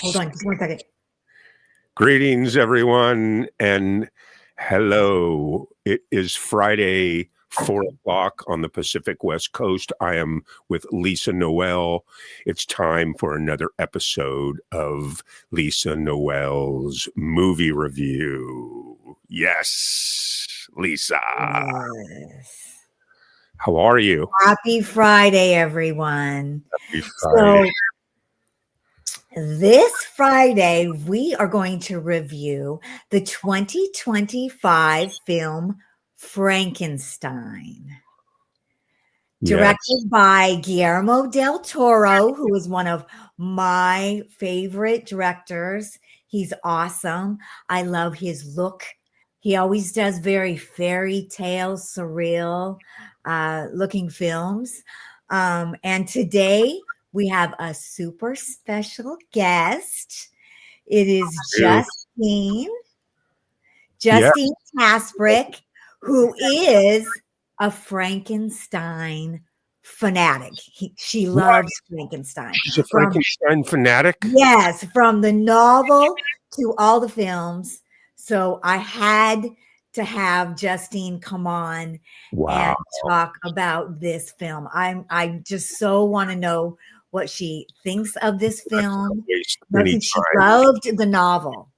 Hold on, just 1 second. Greetings, everyone, and hello. It is Friday, 4 o'clock on the Pacific West Coast. I am with Lesa Noelle. It's time for another episode of Lesa Noelle's movie review. Yes, Lesa. Yes. How are you? Happy Friday, everyone. Happy Friday. So, this Friday, we are going to review the 2025 film Frankenstein, directed by Guillermo Del Toro, who is one of my favorite directors. He's awesome. I love his look. He always does very fairy tale, surreal looking films. And today we have a super special guest. It is Justine Tasbrick, who is a Frankenstein fanatic. She loves Frankenstein. She's a Frankenstein fanatic? Yes, from the novel to all the films. So I had to have Justine come on and talk about this film. I just so want to know what she thinks of this film. She loved the novel.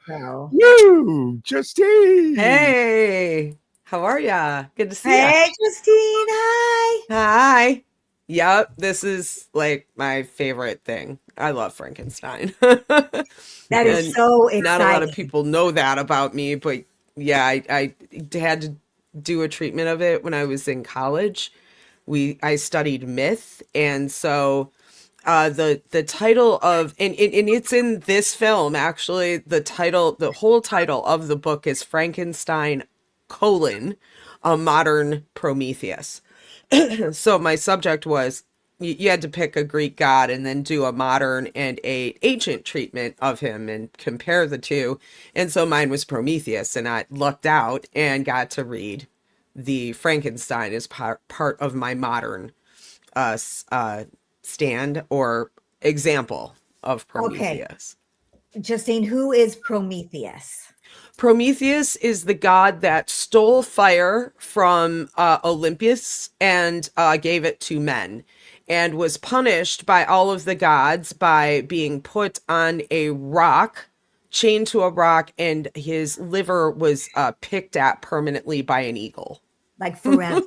So. Woo, Justine. Hey, how are ya? Good to see you. Hey, Justine. Hi. Hi. Yep, this is like my favorite thing. I love Frankenstein. That is so exciting. Not a lot of people know that about me, but yeah, I had to do a treatment of it when I was in college. I studied myth, and so the title of and it's in this film actually. The whole title of the book is Frankenstein: A Modern Prometheus. So my subject was you had to pick a Greek god and then do a modern and a ancient treatment of him and compare the two. And so mine was Prometheus, and I lucked out and got to read the Frankenstein as part of my modern stand or example of Prometheus. Okay. Justine, who is Prometheus? Prometheus is the god that stole fire from Olympus and gave it to men, and was punished by all of the gods by being put on a rock, chained to a rock, and his liver was picked at permanently by an eagle. Like forever.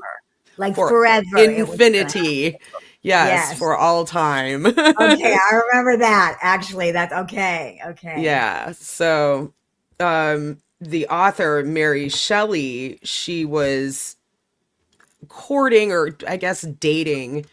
Like forever. Infinity. Yes, for all time. Okay, I remember that. Actually, that's okay. Okay. Yeah, so the author, Mary Shelley, she was courting, or I guess dating,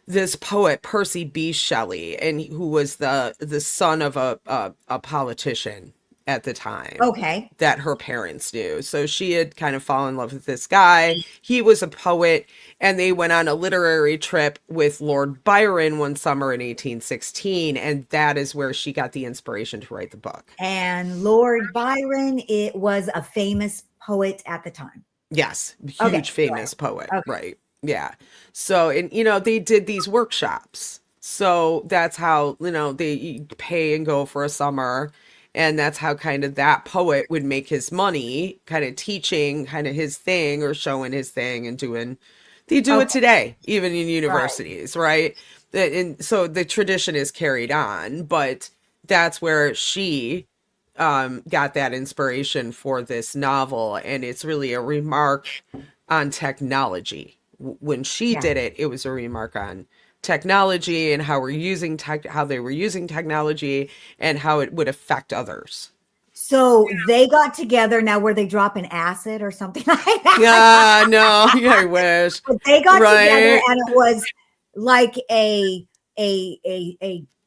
this poet, Percy B. Shelley, and who was the son of a politician at the time. Okay. That her parents knew. So she had kind of fallen in love with this guy. He was a poet, and they went on a literary trip with Lord Byron one summer in 1816, and that is where she got the inspiration to write the book. And Lord Byron, it was a famous poet at the time. Yes, huge famous poet, right? Yeah. So, and they did these workshops. So that's how, they pay and go for a summer. And that's how kind of that poet would make his money, kind of teaching kind of his thing or showing his thing and doing, they do it today, even in universities, right? And so the tradition is carried on, but that's where she got that inspiration for this novel. And it's really a remark on technology. When she did it, it was a remark on technology and how how they were using technology and how it would affect others. So they got together. Now, were they dropping acid or something like that? Yeah, no, I wish. But they got together, and it was like a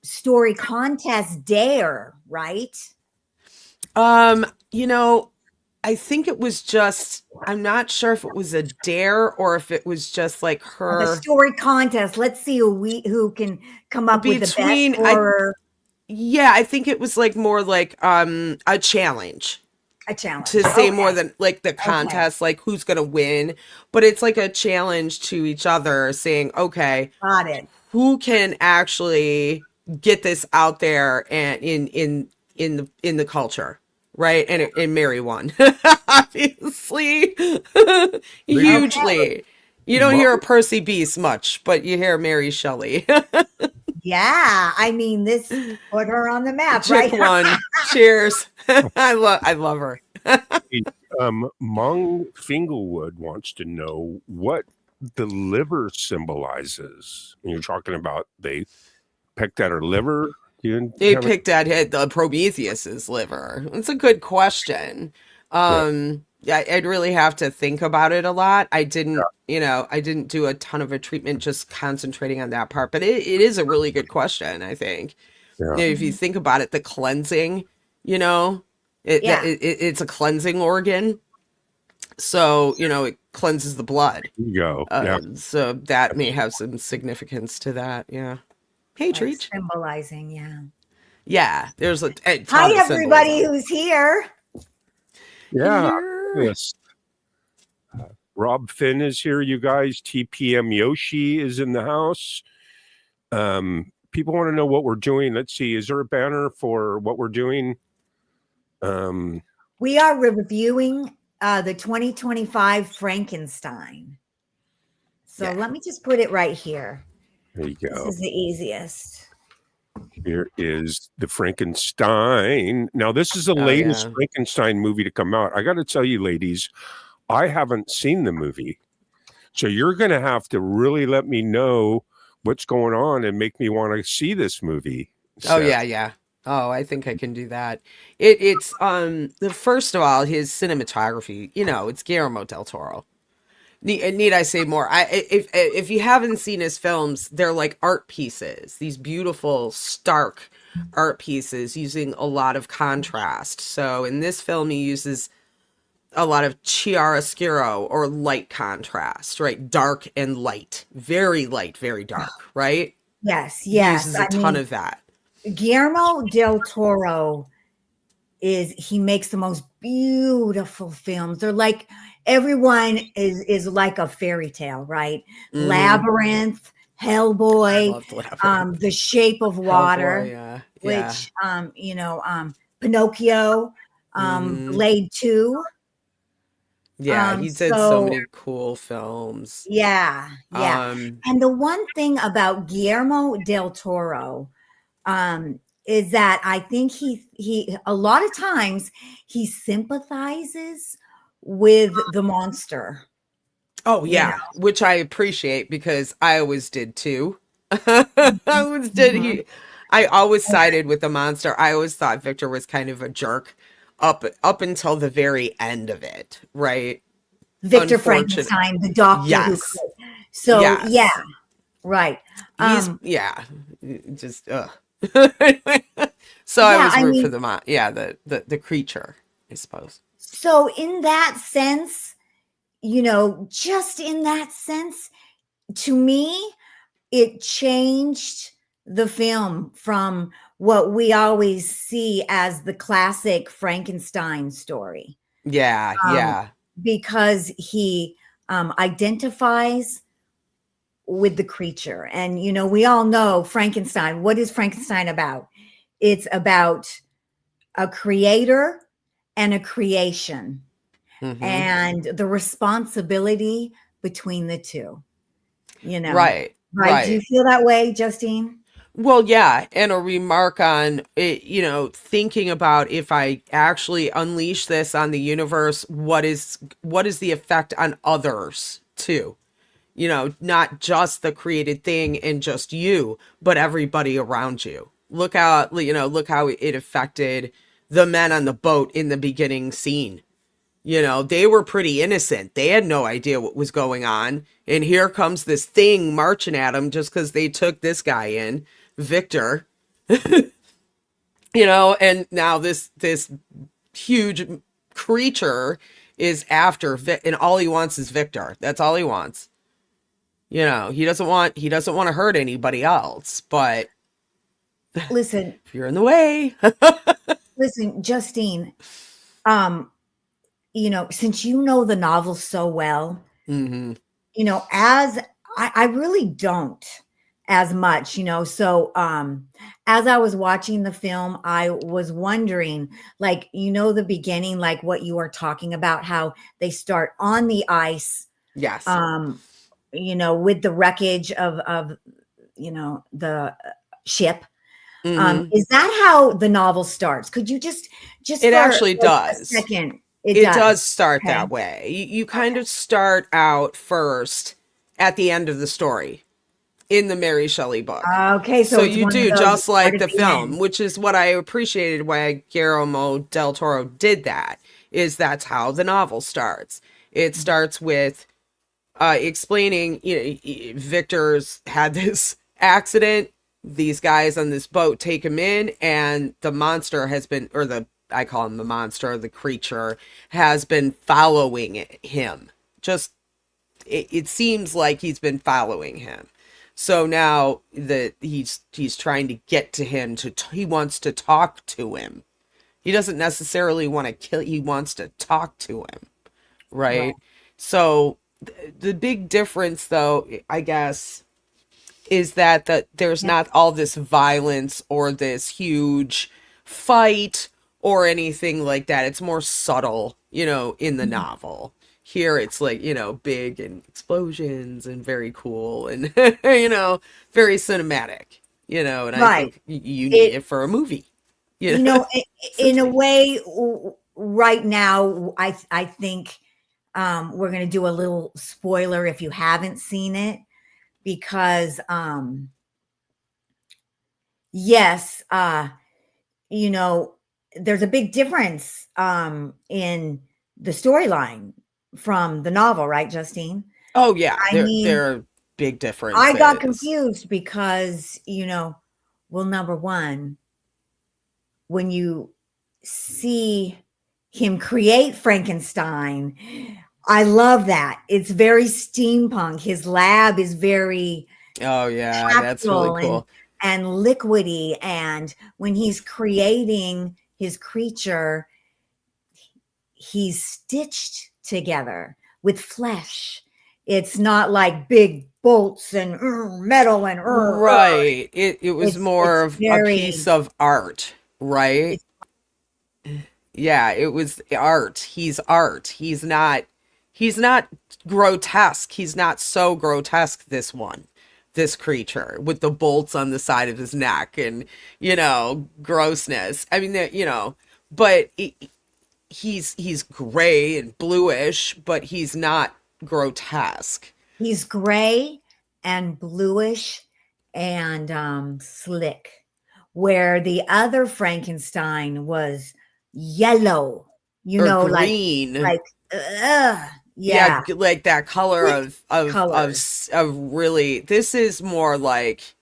story contest dare, right? I think it was just, I'm not sure if it was a dare or if it was just like her. The story contest. Let's see who can come up with the best horror. I think it was like more like a challenge. A challenge. To say more than like the contest, like who's going to win. But it's like a challenge to each other saying, okay. Got it. Who can actually get this out there and in the culture, right? And Mary won, obviously, hugely. You don't hear a Percy Beast much, but you hear Mary Shelley. Yeah, I mean, this put her on the map, Chick right? one. Cheers. I love her. Mung Finglewood wants to know what the liver symbolizes. You're talking about they picked at her liver. They picked at the Prometheus's liver. It's a good question. Yeah, I'd really have to think about it a lot. I didn't do a ton of a treatment just concentrating on that part, but it is a really good question, I think. Yeah. If you think about it, the cleansing, it's a cleansing organ. So, it cleanses the blood. There you go. So that may have some significance to that. Yeah. Hey, Like Treach. symbolizing, yeah. Yeah, there's a ton Hi, of everybody symbolism. who's here. Yeah. Yes. Rob Finn is here, you guys. TPM Yoshi is in the house. People want to know what we're doing. Let's see. Is there a banner for what we're doing? We are reviewing the 2025 Frankenstein. So let me just put it right here. There you go. This is the easiest. Here is the Frankenstein. Now, this is the latest Frankenstein movie to come out. I got to tell you, ladies, I haven't seen the movie. So you're going to have to really let me know what's going on and make me want to see this movie. So. Oh, yeah. Oh, I think I can do that. It's first of all, his cinematography, it's Guillermo Del Toro. Need I say more? If you haven't seen his films, they're like art pieces, these beautiful, stark art pieces using a lot of contrast. So in this film, he uses a lot of chiaroscuro or light contrast, right? Dark and light, very dark, right? Yes. He uses a ton of that. Guillermo Del Toro he makes the most beautiful films. They're like, everyone is like a fairy tale, right? Mm-hmm. Labyrinth, Hellboy, The Shape of Water, which, Pinocchio, Blade 2. Yeah, he did so many cool films. Yeah. And the one thing about Guillermo Del Toro, is that I think he a lot of times he sympathizes with the monster. Oh yeah, which I appreciate because I always did too. I always did. I always sided with the monster. I always thought Victor was kind of a jerk up until the very end of it, right? Victor Frankenstein, the doctor. Yes. Yeah, right. He's just So I was rooting for the creature, I suppose. So in that sense, just in that sense, to me, it changed the film from what we always see as the classic Frankenstein story. Yeah. Because he identifies with the creature. And, we all know Frankenstein. What is Frankenstein about? It's about a creator and a creation, and the responsibility between the two, Right. Do you feel that way, Justine? Well, yeah. And a remark on it, thinking about if I actually unleash this on the universe, what is the effect on others too? Not just the created thing and just you, but everybody around you. Look how it affected the men on the boat in the beginning scene. They were pretty innocent. They had no idea what was going on. And here comes this thing marching at them just because they took this guy in, Victor. And now this huge creature is after and all he wants is Victor. That's all he wants. He doesn't want to hurt anybody else, but listen, if you're in the way. Listen, Justine, since you know the novel so well, as I really don't. as much, so as I was watching the film, I was wondering, like, the beginning, like what you are talking about, how they start on the ice, Yes. with the wreckage of the ship. Is that how the novel starts? Could you just it for actually like does a second? it does start Okay. that way. You kind of start out first at the end of the story in the Mary Shelley book. Okay, so it's you one of do those just like start the at the film, end. which is what I appreciated why Guillermo Del Toro did that, is that's how the novel starts. It starts with explaining, Victor's had this accident. These guys on this boat take him in, and the monster has been, I call him the monster, the creature has been following him. Just, it seems like he's been following him. So now that he's trying to get to him, he wants to talk to him. He doesn't necessarily want to kill, he wants to talk to him, right? So the big difference, though, I guess, is that there's not all this violence or this huge fight or anything like that. It's more subtle, in the novel. Here it's like, big and explosions and very cool and, very cinematic, and I think you need it for a movie. In a way, right now, I think we're going to do a little spoiler if you haven't seen it, because yes, there's a big difference in the storyline from the novel, right, Justine? Oh yeah, I mean, there are big differences. I got confused because, well, number one, when you see him create Frankenstein, I love that. It's very steampunk. His lab is very that's really cool. And liquidy. And when he's creating his creature, he's stitched together with flesh. It's not like big bolts and metal and right. It was more of a piece of art, right? Yeah, it was art. He's art. He's not grotesque. He's not so grotesque, this creature with the bolts on the side of his neck and, grossness. I mean, but he's gray and bluish, but he's not grotesque. He's gray and bluish and slick, where the other Frankenstein was yellow, or green, like like that color of really. This is more like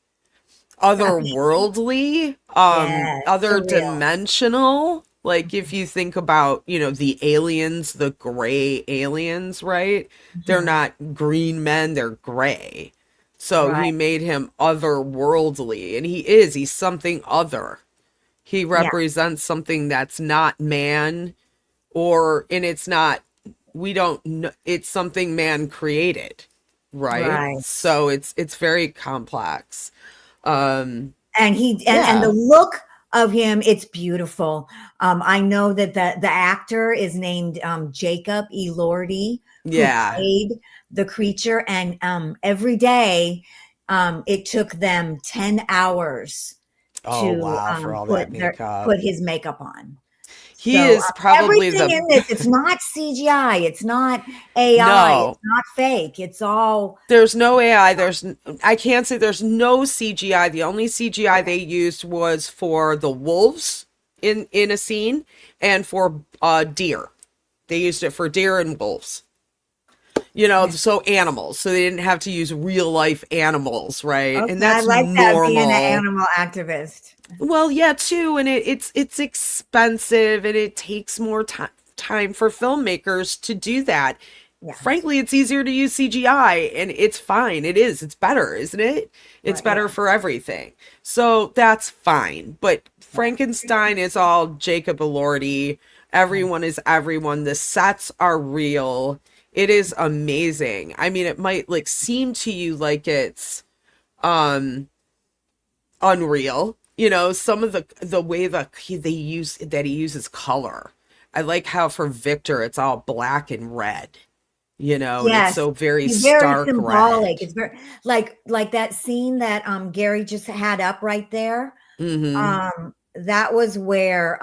otherworldly, other dimensional. Like if you think about, the aliens, the gray aliens, right? They're not green men, they're gray. So he made him otherworldly, and he's something other. He represents something that's not man, and it's not, we don't know, it's something man created, right? So it's very complex. And the look of him, it's beautiful. I know that the actor is named Jacob Elordi, who played the creature, and every day it took them 10 hours to put his makeup on. He is probably everything in this. It's not CGI. It's not AI. It's not fake. It's all. There's no AI. I can't say there's no CGI. The only CGI they used was for the wolves in a scene and for deer. They used it for deer and wolves. So animals. So they didn't have to use real life animals, right? Okay, and that's I like normal. That being an animal activist. Well, yeah, too, and it's expensive and it takes more time for filmmakers to do that. Yeah. Frankly, it's easier to use CGI, and it's fine. It's better, isn't it? It's better for everything. So that's fine. But Frankenstein is all Jacob Elordi. Everyone is everyone. The sets are real. It is amazing. I mean, it might seem to you like it's unreal. Some of the way that he uses color. I like how for Victor it's all black and red. And it's Yes, so very he's very stark symbolic. red. It's very like that scene that Gary just had up right there. That was where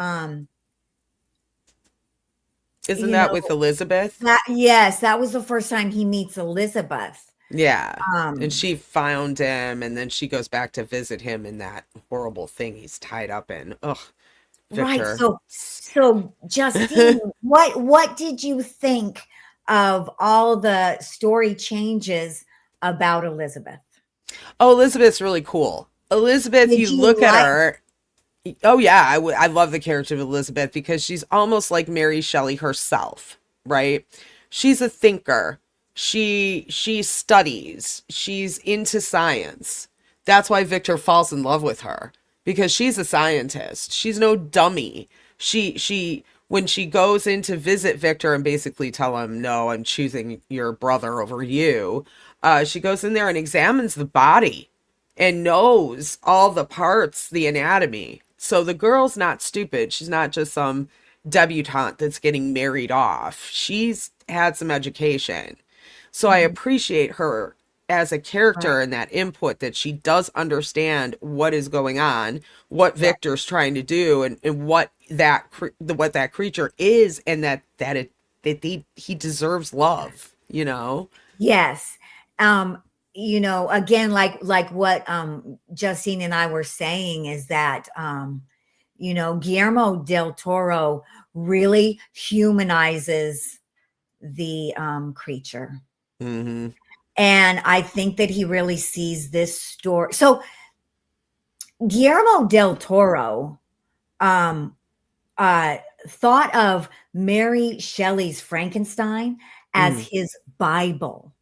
Isn't that with Elizabeth? Yes, that was the first time he meets Elizabeth. Yeah. And she found him, and then she goes back to visit him in that horrible thing he's tied up in. Ugh. Victor. Right. So Justine, what did you think of all the story changes about Elizabeth? Oh, Elizabeth's really cool. Elizabeth, you look at her. Oh yeah, I love the character of Elizabeth because she's almost like Mary Shelley herself, right? She's a thinker. She studies. She's into science. That's why Victor falls in love with her, because she's a scientist. She's no dummy. She when she goes in to visit Victor and basically tell him, no, I'm choosing your brother over you, she goes in there and examines the body and knows all the parts, the anatomy. So the girl's not stupid. She's not just some debutante that's getting married off. She's had some education. So I appreciate her as a character and that input, that she does understand what is going on, what Victor's trying to do, and what that creature is, and that he deserves love, Yes. Again, like what Justine and I were saying is that Guillermo Del Toro really humanizes the creature. Mm-hmm. And I think that he really sees this story. So Guillermo Del Toro thought of Mary Shelley's Frankenstein as his Bible.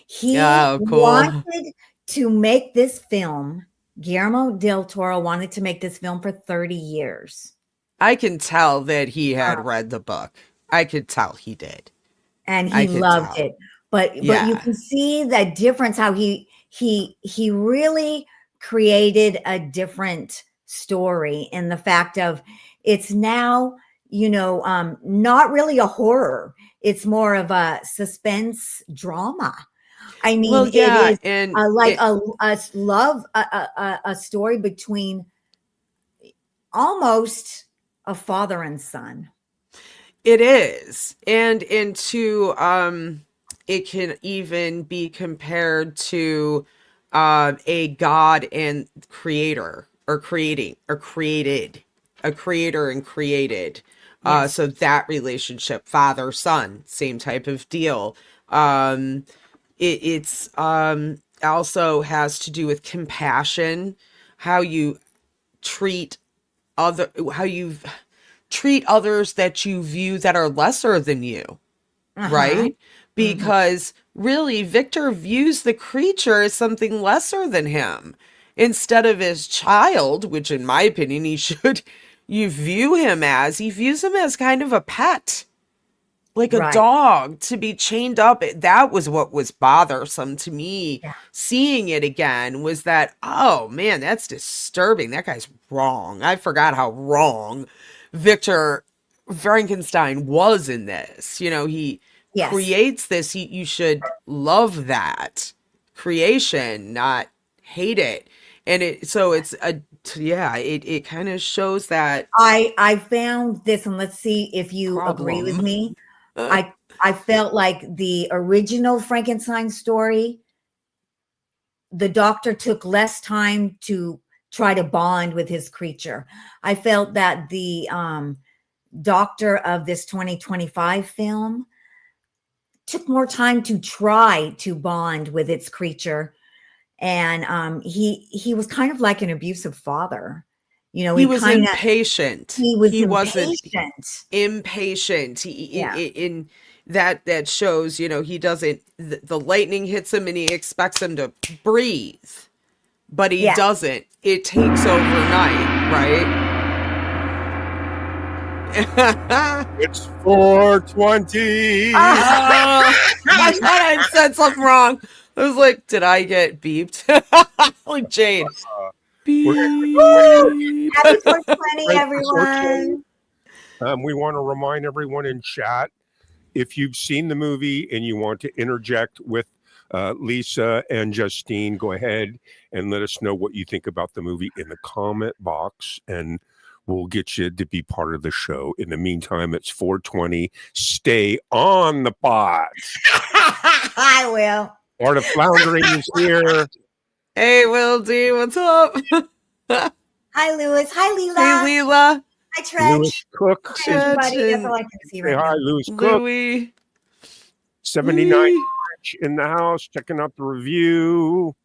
He wanted to make this film. Guillermo Del Toro wanted to make this film for 30 years. I can tell that he had read the book. I could tell he did. And he loved it. But you can see that difference, how he really created a different story in the fact of it's now, not really a horror. It's more of a suspense drama. I mean, it is and a story between almost a father and son. It is. And it can even be compared to a god and creator, or creating, or created, a creator and created. Yes. So that relationship, father, son, same type of deal. It's also has to do with compassion, how you treat others that you view that are lesser than you, right? Because really, Victor views the creature as something lesser than him instead of his child, which in my opinion he views him as kind of a pet, like a dog to be chained up. That was what was bothersome to me. Yeah. Seeing it again was that, oh man, that's disturbing. That guy's wrong. I forgot how wrong Victor Frankenstein was in this. He creates this. You should love that creation, not hate it. And it kind of shows that. I found this, and let's see if you agree with me. I felt like the original Frankenstein story, the doctor took less time to try to bond with his creature. I felt that the doctor of this 2025 film took more time to try to bond with its creature. And he was kind of like an abusive father. He was impatient. He wasn't impatient. In that shows, he doesn't, the lightning hits him and he expects him to breathe, but he doesn't. It takes overnight, right? It's 4:20. I thought I said something wrong. I was like, did I get beeped? Like Jade. Woo! Beep. Happy 420, Right, everyone. we want to remind everyone in chat, if you've seen the movie and you want to interject with Lesa and Justine, go ahead and let us know what you think about the movie in the comment box, and we'll get you to be part of the show. In the meantime, it's 420. Stay on the pot. I will. Art of Floundering is here. Hey, Will D, what's up? Hi, Lewis. Hi, Leela. Hey, Leela. Hi, Tretch. Lewis Cook. Hi, everybody. That's all I can see Say right hi, now. Lewis Cook. Louie. 79 in the house, checking out the review.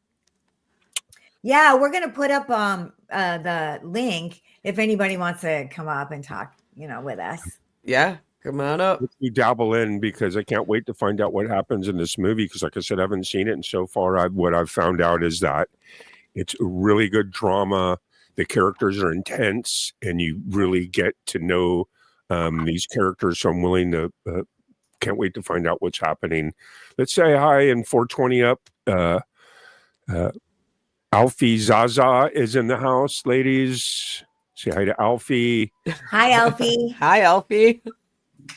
Yeah, we're gonna put up the link if anybody wants to come up and talk, with us. Yeah, come on up. We dabble in because I can't wait to find out what happens in this movie, because like I said, I haven't seen it, and so far what I've found out is that it's a really good drama. The characters are intense, and you really get to know these characters, so I'm willing to can't wait to find out what's happening. Let's say hi and 420 up. Alfie Zaza is in the house, ladies. Say hi to Alfie. Hi, Alfie. Hi, Alfie.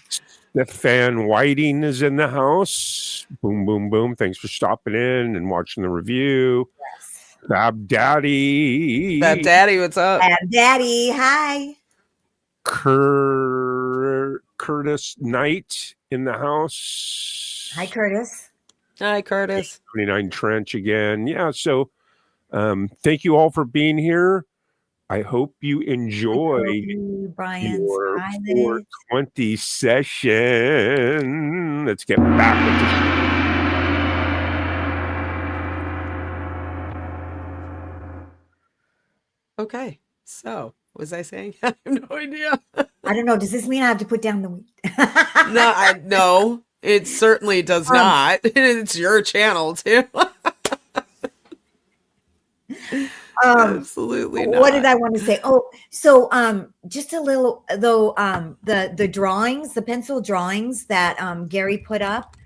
Stefan Whiting is in the house. Boom, boom, boom. Thanks for stopping in and watching the review. Yes. Fab Daddy. Fab Daddy, what's up? Fab Daddy, hi. Curtis Knight in the house. Hi, Curtis. Hi, Curtis. 29 Trench again. Yeah, so thank you all for being here. I hope you enjoy Brian's your 420 session. Let's get back with the Okay, so what was I saying? I have no idea. I don't know. Does this mean I have to put down the weed? No, it certainly does not. It's your channel too. Absolutely not. What did I want to say? Oh, so just a little though. The drawings, the pencil drawings that Gary put up,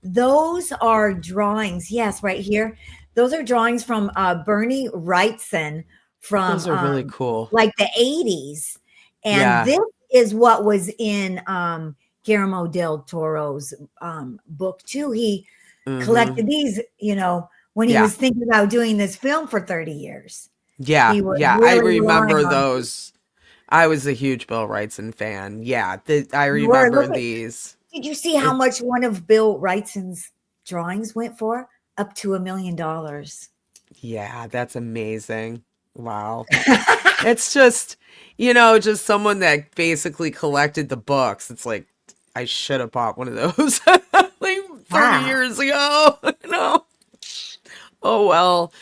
those are drawings. Yes, right here. Those are drawings from Bernie Wrightson from those are really cool, like the 80s, and this is what was in Guillermo Del Toro's book too. He collected these, when he was thinking about doing this film for 30 years. Yeah. Really I remember those. I was a huge Bill Wrightson fan. Yeah. I remember these. Did you see how much one of Bill Wrightson's drawings went for? Up to $1 million. Yeah. That's amazing. Wow. It's just, just someone that basically collected the books. It's like, I should have bought one of those like 30 years ago. Oh, well.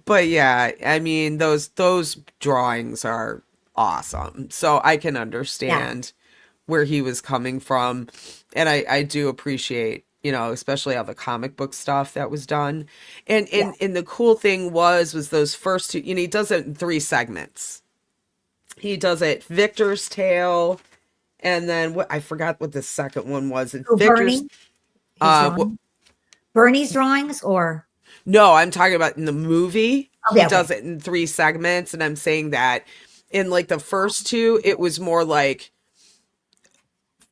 But yeah, I mean, those drawings are awesome. So I can understand where he was coming from. And I do appreciate, especially all the comic book stuff that was done. And the cool thing was those first two, he does it in 3 segments. He does it Victor's Tale, and then I forgot what the second one was. Victor's Bernie's drawings, or no, I'm talking about in the movie. He does it in 3 segments, and I'm saying that in like the first 2, it was more like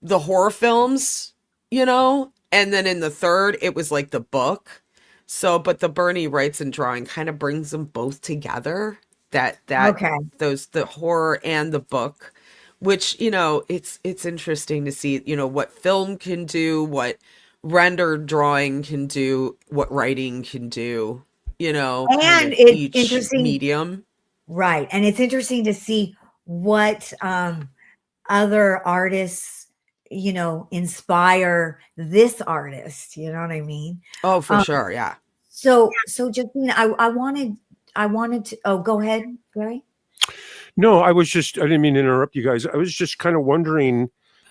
the horror films, and then in the third, it was like the book. So, but the Bernie Wrightson drawing kind of brings them both together. The horror and the book, which it's interesting to see what film can do, what rendered drawing can do, what writing can do, and it's interesting medium, right? And it's interesting to see what other artists inspire this artist, you know what I mean? Oh, for sure. Yeah. So Justine, I wanted to go ahead, Gary. No, I didn't mean to interrupt you guys. I was just kind of wondering,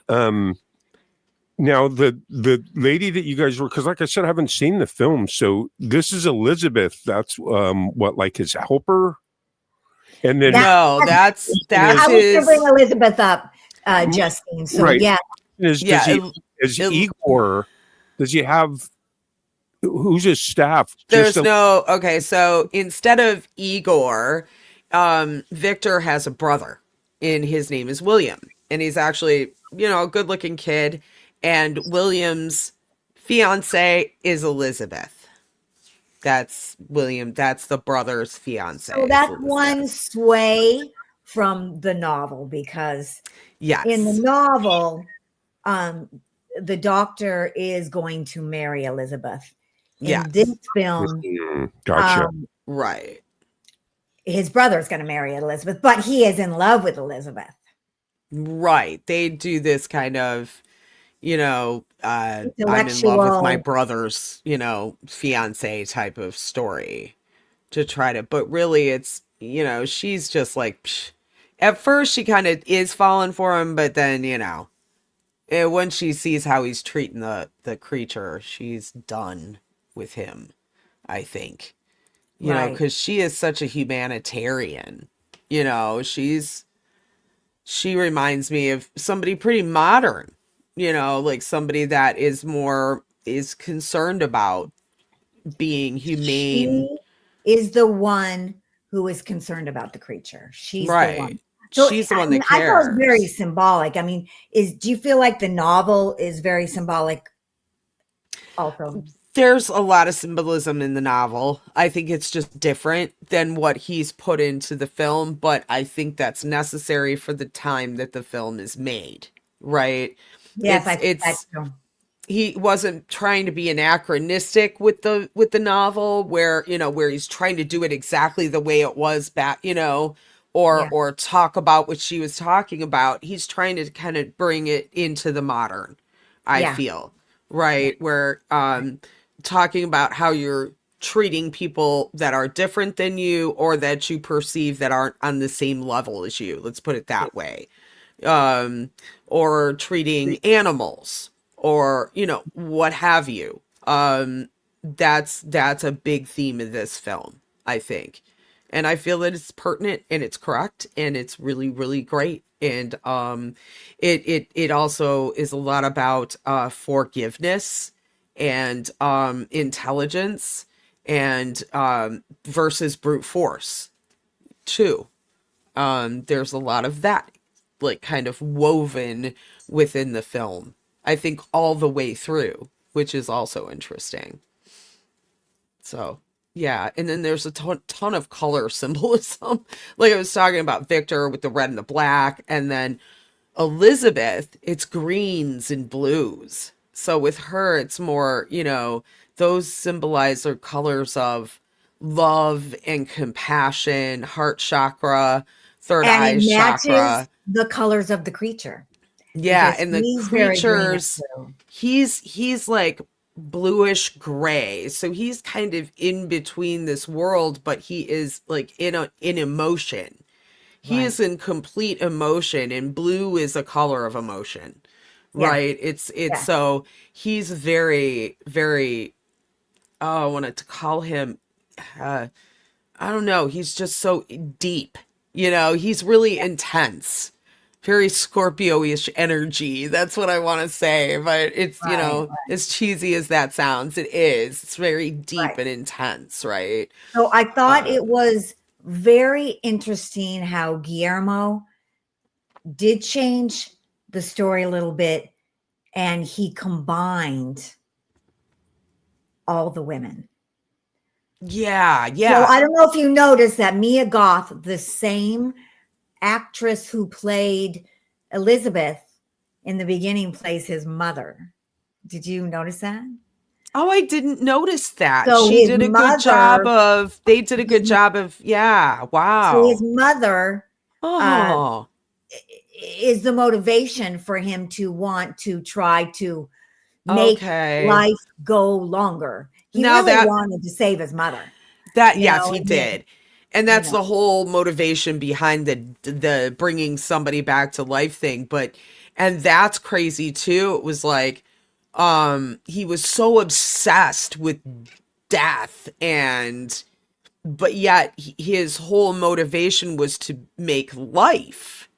now the lady that you guys were, because like I said, I haven't seen the film. So this is Elizabeth. That's what, like his helper? And then that's I was going to bring Elizabeth up, Justine. So right. yeah. Is Igor, does he have Who's his staff? Okay, so instead of Igor, Victor has a brother, and his name is William. And he's actually, a good looking kid. And William's fiance is Elizabeth. That's William. That's the brother's fiance. So that's one sway from the novel, because in the novel, the doctor is going to marry Elizabeth. In this film, gotcha. Right. His brother's going to marry Elizabeth, but he is in love with Elizabeth. Right. They do this kind of, I'm in love with my brother's, fiance type of story to try to, but really it's, she's just like, psh. At first she kind of is falling for him, but then, when she sees how he's treating the creature, she's done with him, I think. Because she is such a humanitarian. She reminds me of somebody pretty modern, like somebody that is concerned about being humane. She is the one who is concerned about the creature. She's the one. So, she's the one that cares. I thought it was very symbolic. I mean, do you feel like the novel is very symbolic also? There's a lot of symbolism in the novel. I think it's just different than what he's put into the film, but I think that's necessary for the time that the film is made, right? Yes, I think that's true. He wasn't trying to be anachronistic with the novel, where he's trying to do it exactly the way it was back, or talk about what she was talking about. He's trying to kind of bring it into the modern, I feel, right? Where talking about how you're treating people that are different than you, or that you perceive that aren't on the same level as you. Let's put it that way. Or treating animals, or, what have you. That's a big theme of this film, I think. And I feel that it's pertinent and it's correct and it's really, really great. And it also is a lot about forgiveness and intelligence and versus brute force too. There's a lot of that, like, kind of woven within the film, I think, all the way through, which is also interesting. So yeah, and then there's a ton of color symbolism. Like I was talking about Victor with the red and the black, and then Elizabeth, it's greens and blues. So with her, it's more, those symbolize are colors of love and compassion, heart chakra, third eye chakra. The colors of the creature. Yeah, and the creatures, he's like bluish gray. So he's kind of in between this world, but he is like in emotion. He is in complete emotion, and blue is a color of emotion. Right? It's so he's very, very, I wanted to call him, I don't know, he's just so deep, he's really intense, very Scorpio-ish energy. That's what I want to say, but it's, as cheesy as that sounds, it's very deep and intense, right? So I thought it was very interesting how Guillermo did change the story a little bit, and he combined all the women. Yeah. So I don't know if you noticed that Mia Goth, the same actress who played Elizabeth in the beginning, plays his mother. Did you notice that? Oh, I didn't notice that. So they did a good job of, wow. So his mother is the motivation for him to want to try to make life go longer. He really wanted to save his mother. Yes, he did. And that's the whole motivation behind the bringing somebody back to life thing. And that's crazy too. It was like, he was so obsessed with death, but yet his whole motivation was to make life.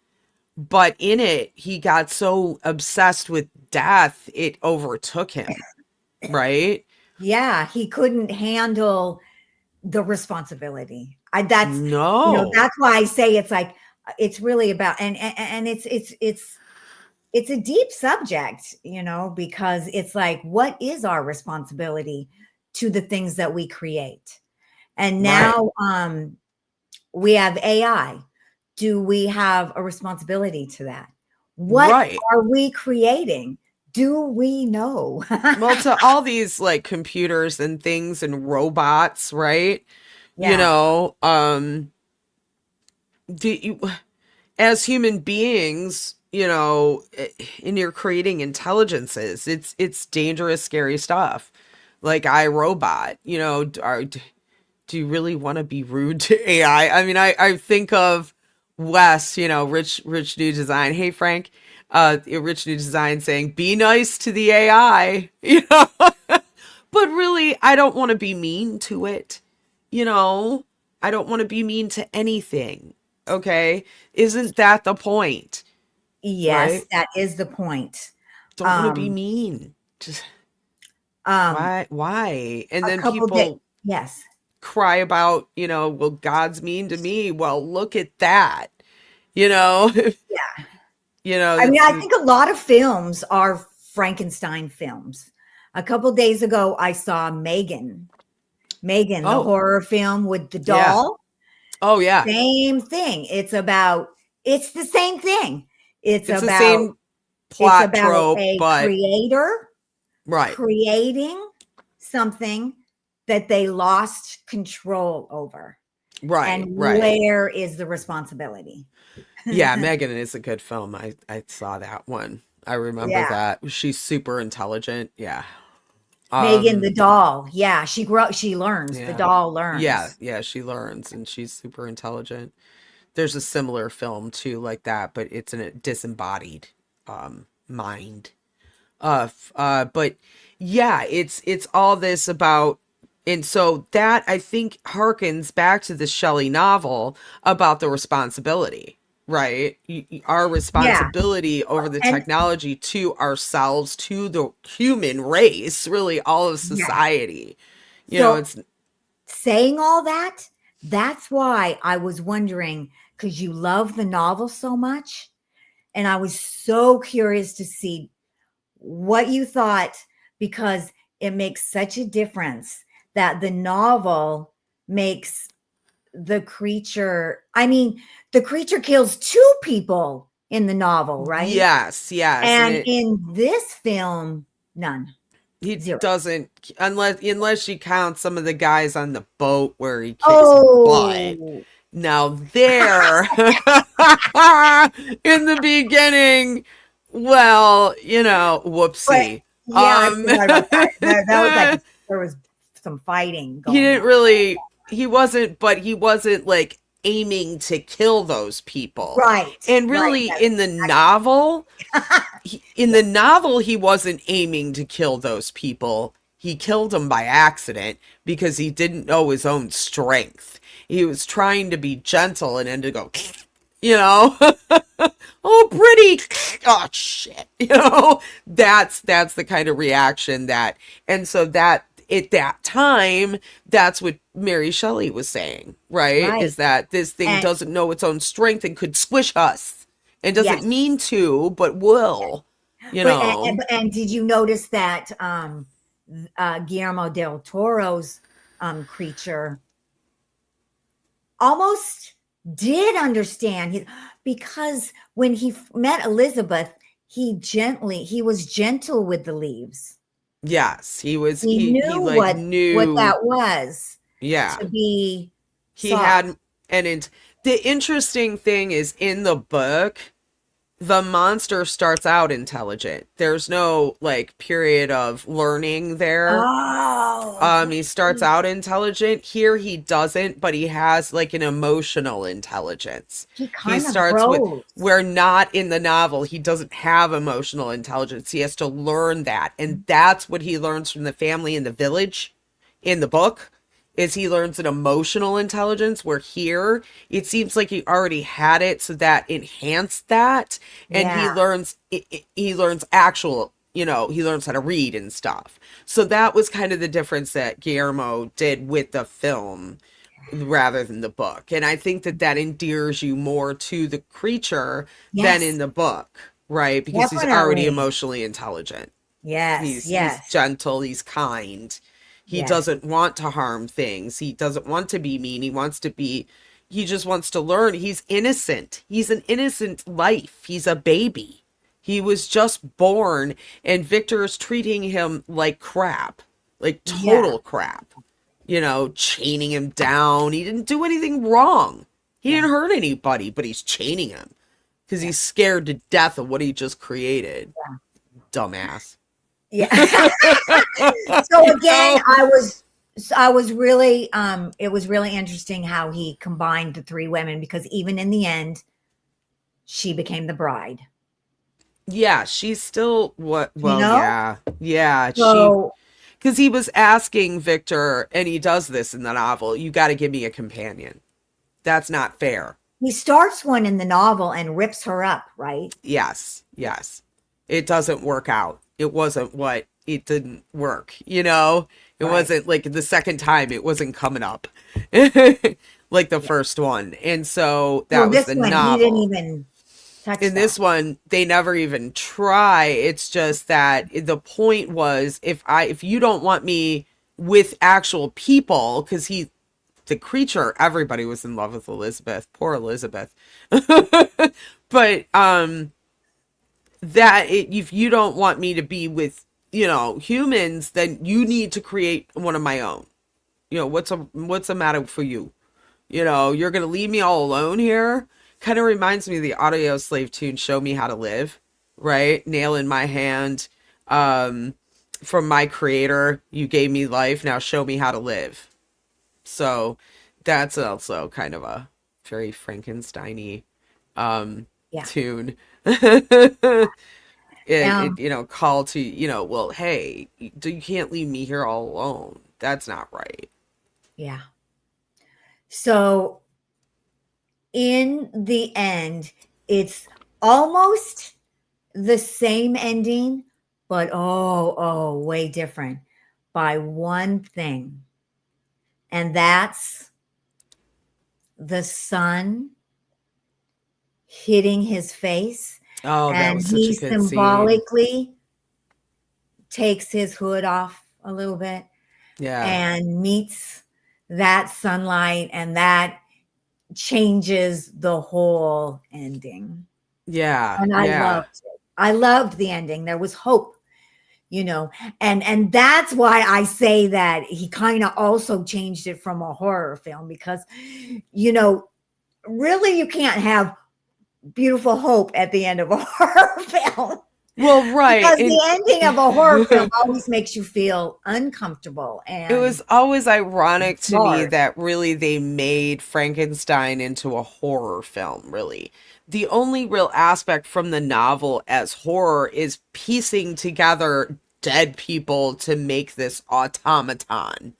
But in it, he got so obsessed with death, it overtook him, right? Yeah, he couldn't handle the responsibility. That's No. that's why I say it's like it's really about and it's a deep subject, because it's like what is our responsibility to the things that we create? And Right. now we have AI. Do we have a responsibility to that? What Right. are we creating? Do we know? Well, to all these like computers and things and robots, right? You Yeah. know, do you, as human beings, and you're creating intelligences, it's dangerous, scary stuff. Like iRobot, do you really want to be rude to AI? I mean, I think of Wes, Rich New Design. Hey Frank, Rich New Design saying, "Be nice to the AI," but really, I don't want to be mean to it. You know, I don't want to be mean to anything. Okay, isn't that the point? Yes, Right? that is the point. Don't want to be Um, mean. Just um, why? And a then couple days. people Yes. cry about, well, God's mean to me. Well, look at that. You know, Yeah. I mean, it's I think a lot of films are Frankenstein films. A couple days ago, I saw Megan, the oh, horror film with the yeah. doll. Oh, yeah. Same thing. It's the same thing. It's It's the about same it's plot about trope, a but creator right, creating something that they lost control over. And right, right. where is the responsibility? Yeah, Megan is a good film. I saw that one. I remember Yeah. that. She's super intelligent. Yeah. Megan the Um, doll. Yeah, she learns. The yeah. doll Yeah, learns. yeah, she learns and she's super intelligent. There's a similar film too like that, but it's in a disembodied mind. But yeah, it's all this about, and so that I think harkens back to the Shelley novel about the responsibility, right? Our Yeah. responsibility over the And technology to ourselves, to the human race, really all of yeah. society. So It's saying all that, that's why I was wondering, because you love the novel so much. And I was so curious to see what you thought, because it makes such a difference that the novel makes the creature. I mean, the creature kills two people in the novel, right? yes, yes, and And in this film, none, he zero. doesn't, unless you count some of the guys on the boat where he kicks butt. Oh, Now there, in the beginning, well, but whoopsie. yeah, I Um, forgot about that. That was like there was some fighting he going didn't on. really, he wasn't like aiming to kill those people. Right, And right. really, in the novel, in Yeah, the novel, he wasn't aiming to kill those people. He killed them by accident because he didn't know his own strength. He was trying to be gentle and then to go, you know, oh, pretty, oh shit, that's the kind of reaction that, and so that at that time, that's what Mary Shelley was saying, right? right. Is that this thing And doesn't know its own strength and could squish us and doesn't yes, mean to, but will, you but know. and did you notice that Guillermo del Toro's creature almost did understand because when he met Elizabeth, he was gentle with the leaves. Yes, he was, He he knew like what knew, that was, yeah. to be He soft. had, and the interesting thing is in the book, the monster starts out intelligent. There's no like period of learning there. Oh, He starts right. out intelligent. Here he doesn't, but he has like an emotional intelligence. He He kind of starts with, grows. where not in the novel, he doesn't have emotional intelligence. He has to learn that. And that's what he learns from the family in the village in the book, is he learns an emotional intelligence, where here it seems like he already had it, so that enhanced that, and he Yeah. learns he learns actual he learns how to read and stuff. So that was kind of the difference that Guillermo did with the film rather than the book. And I think that endears you more to the creature than in the book, right? Because he's already emotionally intelligent. Yes, He's gentle, he's kind. He doesn't want to harm things. He doesn't want to be mean. He just wants to learn. He's innocent. He's an innocent life. He's a baby. He was just born, and Victor is treating him like crap, like total crap. Chaining him down. He didn't do anything wrong. He didn't hurt anybody, but he's chaining him because he's scared to death of what he just created. Yeah. Dumbass. Yeah. So again, I was really, it was really interesting how he combined the three women, because even in the end, she became the bride. Yeah, she's still yeah. So, because he was asking Victor, and he does this in the novel, you got to give me a companion. That's not fair. He starts one in the novel and rips her up, right? Yes. It doesn't work out. It didn't work, It wasn't like the second time, it wasn't coming up like the first one. And so that was the novel. He didn't even touch in this one, they never even try. It's just that the point was, if you don't want me with actual people, because the creature, everybody was in love with Elizabeth. Poor Elizabeth. But if you don't want me to be with humans, then you need to create one of my own. What's the matter for you? You're gonna leave me all alone here. Kind of reminds me of the Audio Slave tune, Show Me How to Live, right? Nail in my hand, from my creator, you gave me life, now show me how to live. So that's also kind of a very Frankenstein-y tune. Call to, well, hey, you can't leave me here all alone. That's not right. Yeah. So in the end, it's almost the same ending, but way different by one thing. And that's the sun hitting his face. Oh, that was such a good symbolically scene. Takes his hood off a little bit. Yeah. And meets that sunlight, and that changes the whole ending. Yeah. And I loved it. I loved the ending. There was hope, and that's why I say that he kind of also changed it from a horror film, because, really you can't have beautiful hope at the end of a horror film. Well, right. Because the ending of a horror film always makes you feel uncomfortable. And it was always ironic to me that really they made Frankenstein into a horror film, really. The only real aspect from the novel as horror is piecing together dead people to make this automaton,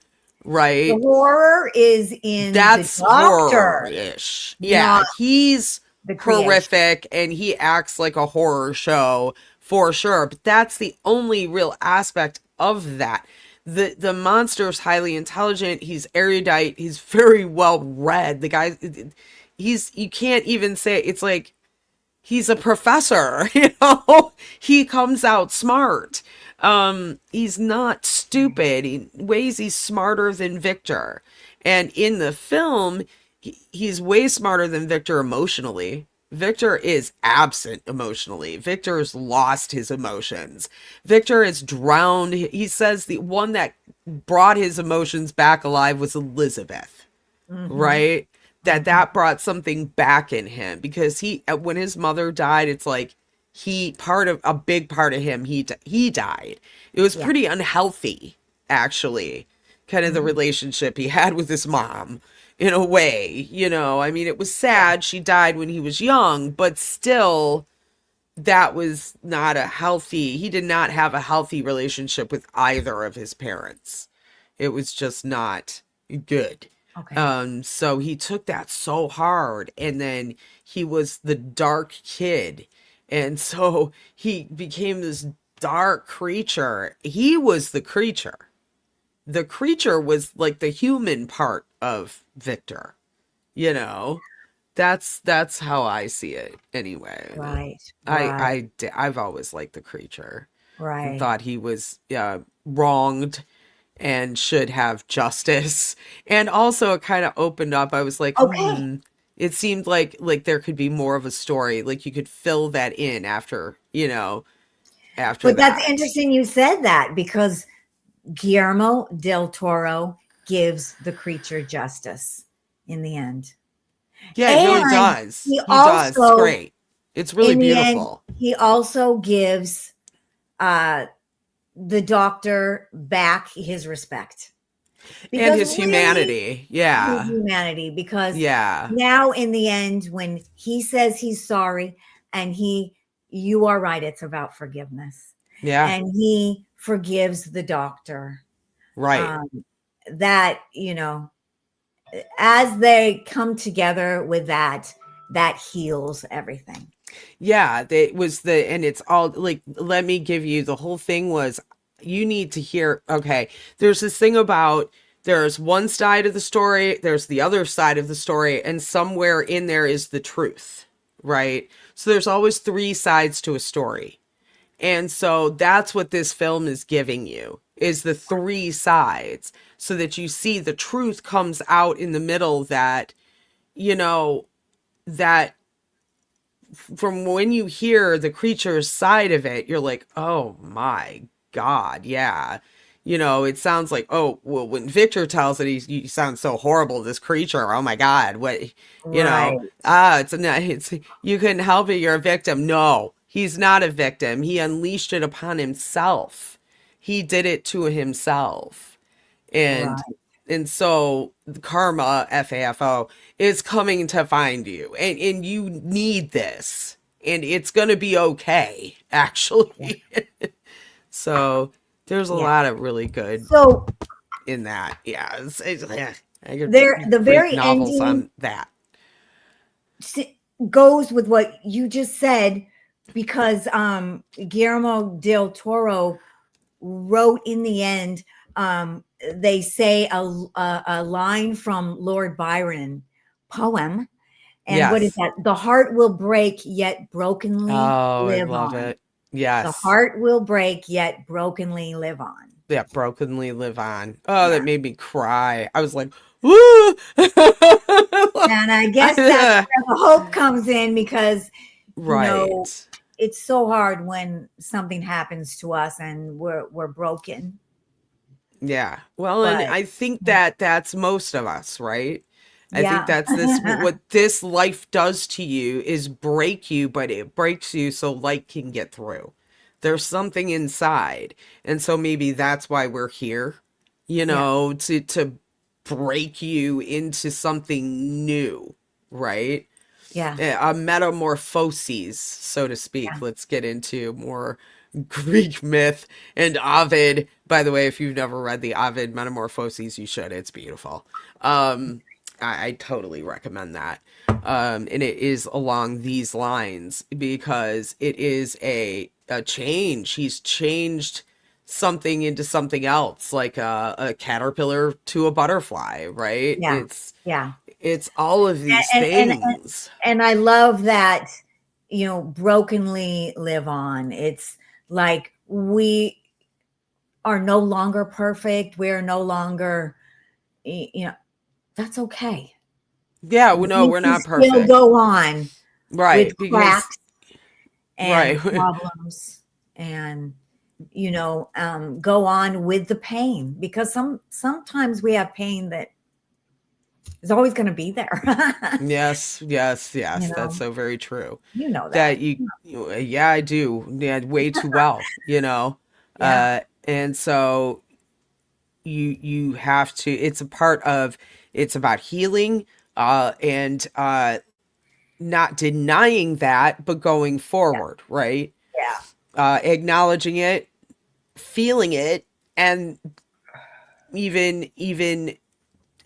right? The horror is in that's the doctor. Horror-ish. Yeah, he's horrific and he acts like a horror show for sure, but that's the only real aspect of that. The monster's highly intelligent, he's erudite, he's very well read. The guy, you can't even say, it's like he's a professor, he comes out smart. He's not stupid. He's smarter than Victor. And in the film, he's way smarter than Victor emotionally. Victor is absent emotionally. Victor has lost his emotions. Victor is drowned. He says the one that brought his emotions back alive was Elizabeth, right? That brought something back in him, because when his mother died, it's like a big part of him, he died. It was pretty unhealthy, actually, kind of the relationship he had with his mom. In a way, I mean, it was sad. She died when he was young, but still, that was not he did not have a healthy relationship with either of his parents. It was just not good. Okay. So he took that so hard, and then he was the dark kid. And so he became this dark creature. He was the creature. The creature was like the human part of Victor. You know, that's how I see it anyway. Right. Right. I've always liked the creature and Right. thought he was wronged and should have justice. And also it kind of opened up. I was like, Okay. it seemed like there could be more of a story. Like you could fill that in after, after But that's that. interesting you said that, because Guillermo Del Toro gives the creature justice in the end. Yeah, it really And does. he He does. It's also, great. It's really in the end, beautiful. he also gives the doctor back his respect. And Because his really, humanity. his Yeah. humanity, because Yeah. now in the end, when he says he's sorry, and you are right, it's about forgiveness. Yeah. And he forgives the doctor. Right. That, as they come together with that heals everything. Yeah, and it's all like, let me give you, the whole thing was, you need to hear, okay, there's this thing about, there's one side of the story, there's the other side of the story, and somewhere in there is the truth, right? So there's always three sides to a story. And so that's what this film is giving you, is the three sides, so that you see the truth comes out in the middle, that, that from when you hear the creature's side of it, you're like, oh my God, yeah. It sounds like, oh, well, when Victor tells it, he sounds so horrible, this creature. Oh my God, what, Right. it's, you couldn't help it, you're a victim. No, he's not a victim. He unleashed it upon himself. He did it to himself. And Right. and so karma, FAFO, is coming to find you, and you need this, and it's going to be okay, actually. So there's a Yeah. lot of really good So in that. Yeah. I could the write very novels ending on that. goes with what you just said, because Guillermo del Toro wrote in the end, they say a line from Lord Byron poem. And what is Yes. that? The heart will break, yet brokenly Oh, I live love on. it. The Yes. heart will break, yet brokenly live on. Yeah, brokenly live on. Oh, Yeah. that made me cry. I was like, woo! And I guess that's where the hope comes in, because, Right. it's so hard when something happens to us and we're broken. Yeah. Well, and But I think that that's most of us, right? I think yeah. that's what this life does to you, is break you, but it breaks you so light can get through. There's something inside. And so maybe that's why we're here, Yeah. to break you into something new, right? Yeah. A metamorphoses, so to speak. Yeah. Let's get into more Greek myth and Ovid. By the way, if you've never read the Ovid Metamorphoses, you should. It's beautiful. I totally recommend that. And it is along these lines, because it is a change. He's changed something into something else, like a caterpillar to a butterfly, right? Yeah. Yeah. It's all of these And things. and I love that, brokenly live on. It's like we are no longer perfect. We're no longer, that's okay. Yeah, well, no, We we're can not still perfect. go on with Right, because cracks and right. problems, and go on with the pain, because sometimes we have pain that is always going to be there. Yes, yes, you yes. That's know so very true. you know that. That yeah, I do. Yeah, way too well. Yeah. And so you have to, it's about healing, and not denying that, but going Yeah. forward, right? Yeah. Acknowledging it, feeling it, and even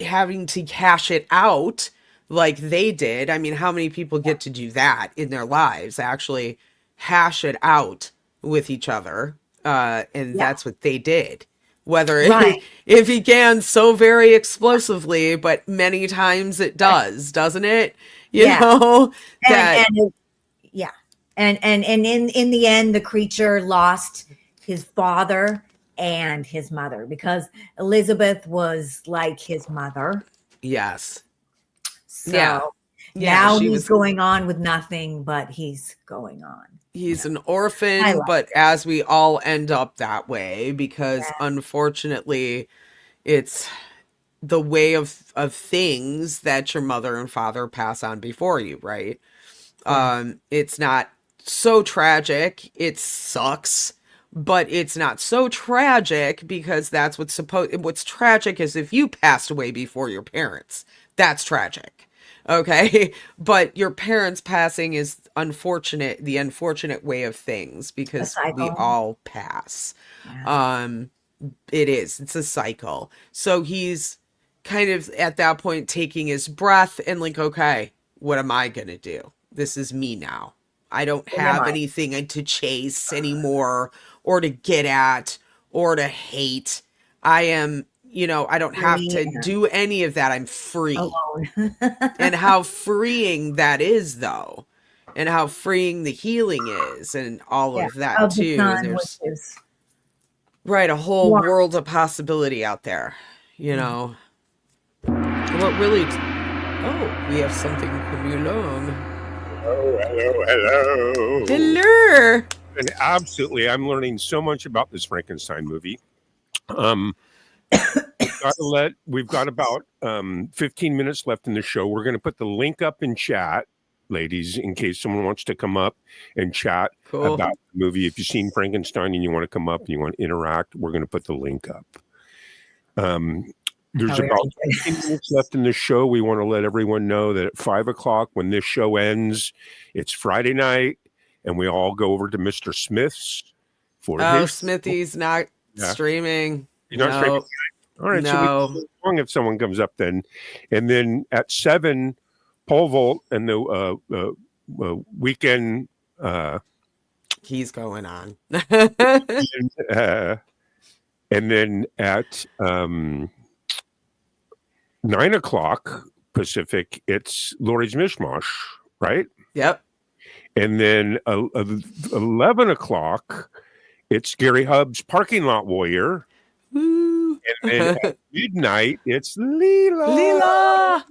having to cash it out like they did. I mean, how many people get to do that in their lives, actually hash it out with each other, And that's what they did. Whether Right. it began so very explosively, but many times it does, doesn't it? You know, that and in the end, the creature lost his father and his mother, because Elizabeth was like his mother. yes. So now he's going on with nothing, but he's going on. He's an orphan, but as we all end up that way, because unfortunately it's the way of things that your mother and father pass on before you, right? It's not so tragic. It sucks, but it's not so tragic because that's what's tragic is if you passed away before your parents. That's tragic. Okay. But your parents passing is the unfortunate way of things because we all pass. It's a cycle. So he's kind of at that point taking his breath and like, okay, what am I going to do? This is me now. I don't have anything to chase anymore or to get at or to hate. I am, I don't have to do any of that. I'm free. And how freeing that is, though, and how freeing the healing is, and all of that, too. There's a whole world of possibility out there, What really... Oh, we have something coming along. Hello. And absolutely, I'm learning so much about this Frankenstein movie. We've got about 15 minutes left in the show. We're going to put the link up in chat, ladies, in case someone wants to come up and chat about the movie. If you've seen Frankenstein and you want to come up and you want to interact, we're going to put the link up. There's about 15 minutes left in the show. We want to let everyone know that at 5 o'clock, when this show ends, it's Friday night, and we all go over to Mr. Smith's for his... Smithy's not streaming. You're not streaming? All right, so we long if someone comes up then. And then at 7, Pole Vault and the weekend... he's going on. And then at 9 o'clock Pacific, it's Lori's Mishmash, right? Yep. And then 11 o'clock, it's Gary Hubb's Parking Lot Warrior. Woo. And then at midnight, it's Leela.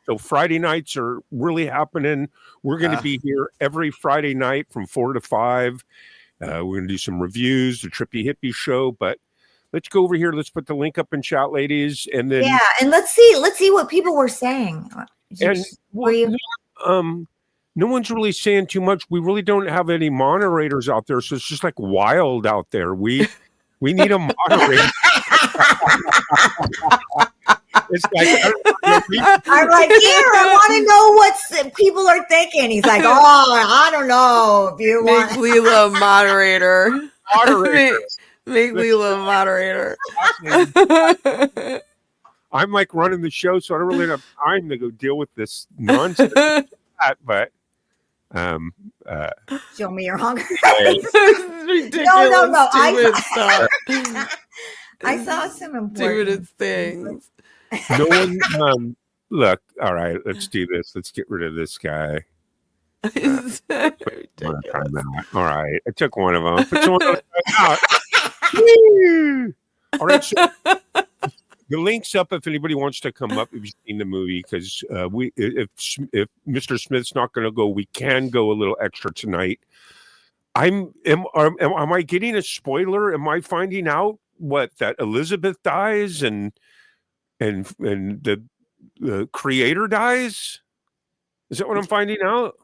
So Friday nights are really happening. We're going to be here every Friday night from 4 to 5. We're going to do some reviews, the Trippy Hippie Show, but let's go over here. Let's put the link up in chat, ladies, and then and let's see what people were saying. No one's really saying too much. We really don't have any moderators out there, so it's just like wild out there. We need a moderator. It's like I'm like, here, I want to know what people are thinking. He's like, I don't know if you want make Leela moderator. Make Leela moderator. I'm like running the show, so I don't really have time to go deal with this nonsense. But show me your hunger. Ridiculous, no. I saw some important things. No one. Look, all right. Let's do this. Let's get rid of this guy. All right, I took one of them. Put someone else out. All right. So the link's up if anybody wants to come up if you've seen the movie, because if Mr. Smith's not going to go, we can go a little extra tonight. Am I getting a spoiler? Am I finding out that Elizabeth dies and the creator dies? Is that what I'm finding out?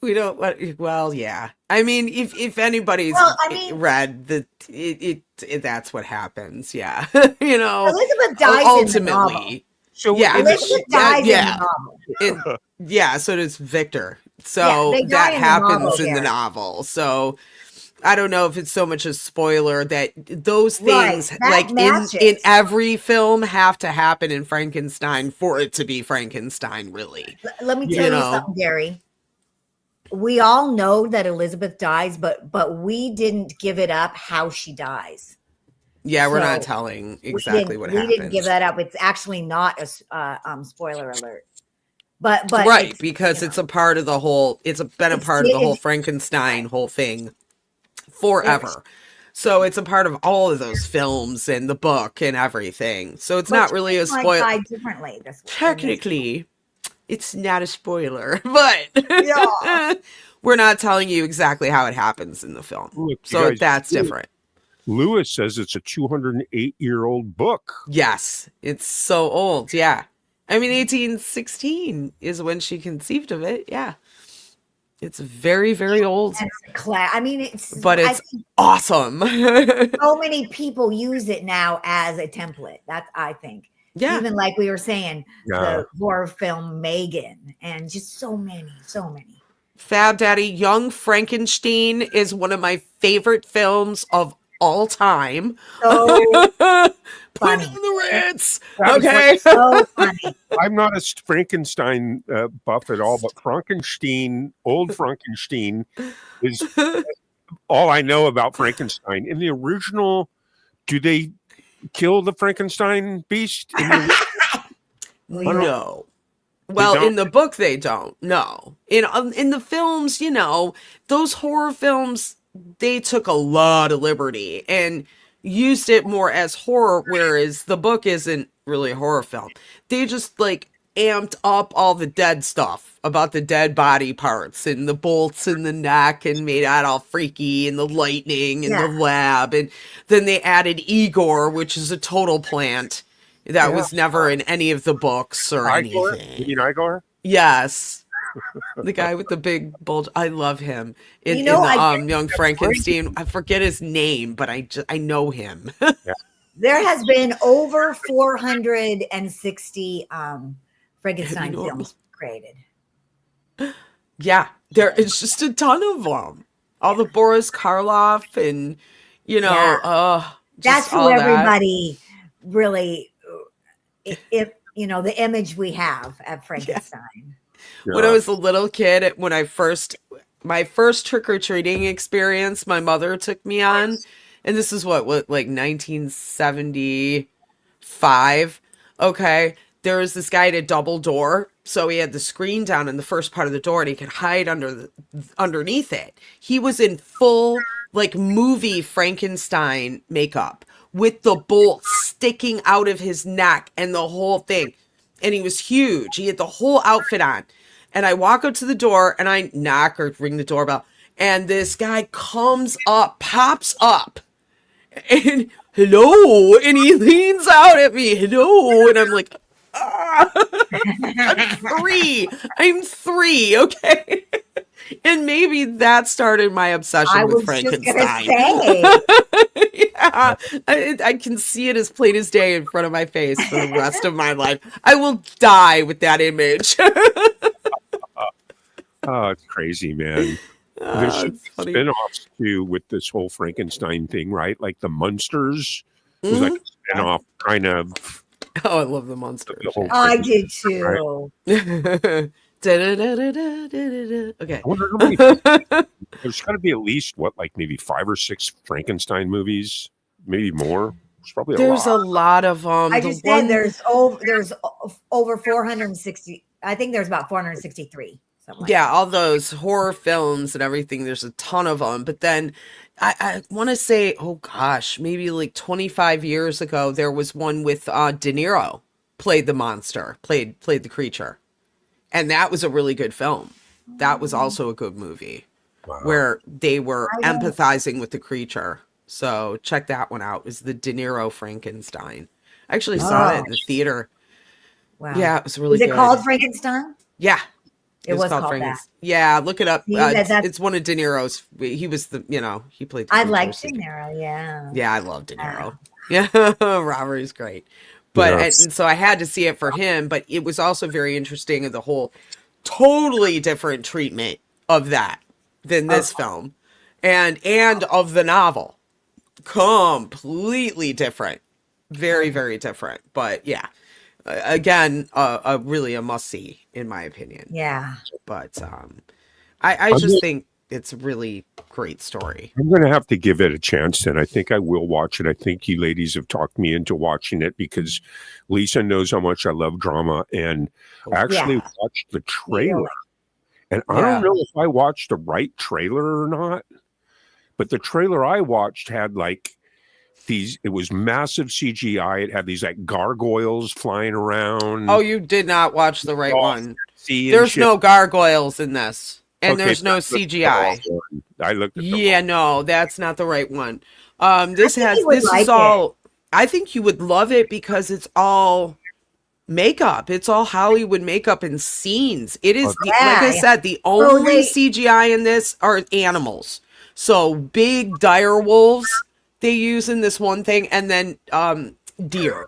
We don't. Well, yeah. I mean, if anybody's read that's what happens. Yeah, Elizabeth dies ultimately. So Elizabeth dies in the novel. So does Victor. So that happens in the novel. So I don't know if it's so much a spoiler that those things in every film have to happen in Frankenstein for it to be Frankenstein. Really, let me tell you something, Gary. we all know that Elizabeth dies, but we didn't give it up how she dies. Yeah, we're not So telling exactly what we didn't give happens. that up. It's actually not a spoiler alert. But Right, it's, because it's a part of the whole. It's been a part of the whole Frankenstein whole thing forever. So it's a part of all of those films and the book and everything. So it's not really a spoiler. died differently. Technically, it's not a spoiler, but Yeah. we're not telling you exactly how it happens in the film. Look, so that's different. Lewis says it's a 208-year-old book. Yes, it's so old. Yeah. I mean, 1816 is when she conceived of it. Yeah. It's very, very old. I mean, it's awesome. So many people use it now as a template. That's, I think. Yeah. Even like we were saying, the horror film Megan, and just so many. Fab Daddy, Young Frankenstein is one of my favorite films of all time. So Put on the Ritz. Okay. So funny. I'm not a Frankenstein buff at all, but old Frankenstein is all I know about Frankenstein. In the original, do they kill the Frankenstein beast? No. Well, in the book, they don't. No. In the films, those horror films, they took a lot of liberty and used it more as horror, whereas the book isn't really a horror film. They just amped up all the dead stuff about the dead body parts and the bolts in the neck and made that all freaky and the lightning and the lab. And then they added Igor, which is a total plant. That was never in any of the books or anything. You mean Igor? Yes. The guy with the big bulge. I love him. In the Young Frankenstein. I forget his name, but I know him. There has been over 460 Frankenstein films created. Yeah. It's just a ton of them. All the Boris Karloff and, that's who everybody really... If the image we have of Frankenstein. When I was a little kid, my first trick-or-treating experience, my mother took me on, and this is what 1975. Okay, there was this guy at a double door, so he had the screen down in the first part of the door, and he could hide underneath it. He was in full movie Frankenstein makeup, with the bolts sticking out of his neck and the whole thing. And he was huge. He had the whole outfit on. And I walk up to the door and I knock or ring the doorbell. And this guy pops up. And hello. And he leans out at me. Hello. And I'm like, I'm three. Okay. And maybe that started my obsession with Frankenstein. Yeah, I can see it as plain as day in front of my face for the rest of my life. I will die with that image. It's crazy, man. There's spin-offs too with this whole Frankenstein thing, right? Like the Munsters was like a spin-off kind of. Oh, I love the Munsters. I did too. Right? Okay. I wonder how many. There's got to be at least maybe 5 or 6 Frankenstein movies, maybe more. There's a lot of them. I just said there's over 460. I think there's about 463. All those horror films and everything. There's a ton of them. But then I want to say, oh gosh, maybe 25 years ago, there was one with De Niro played the monster, played the creature. And that was a really good film. That was also a good movie where they were empathizing with the creature. So check that one out. It was the De Niro Frankenstein. I actually saw it in the theater. Wow. Yeah, it was really good. Was it called Frankenstein? Yeah. It was called Frankenstein. that. Yeah, look it up. It's one of De Niro's. He was he played the I like De Niro, yeah. Yeah, I love De Niro. Yeah, Robert great. But and so I had to see it for him, but it was also very interesting of the whole totally different treatment of that than this film and of the novel. Completely different. Very, very different. But yeah, again, really a must see in my opinion. Yeah. But I just think it's a really great story. I'm going to have to give it a chance, and I think I will watch it. I think you ladies have talked me into watching it because Lesa knows how much I love drama, and I actually watched the trailer. And I don't know if I watched the right trailer or not, but the trailer I watched had like it was massive CGI. It had these like gargoyles flying around. Oh, you did not watch the right one. There's no gargoyles in this. And there's no CGI. I looked at no, that's not the right one. This is all, I think you would love it because it's all makeup. It's all Hollywood makeup and scenes. It is, like I said, the only CGI in this are animals. So big dire wolves they use in this one thing, and then deer.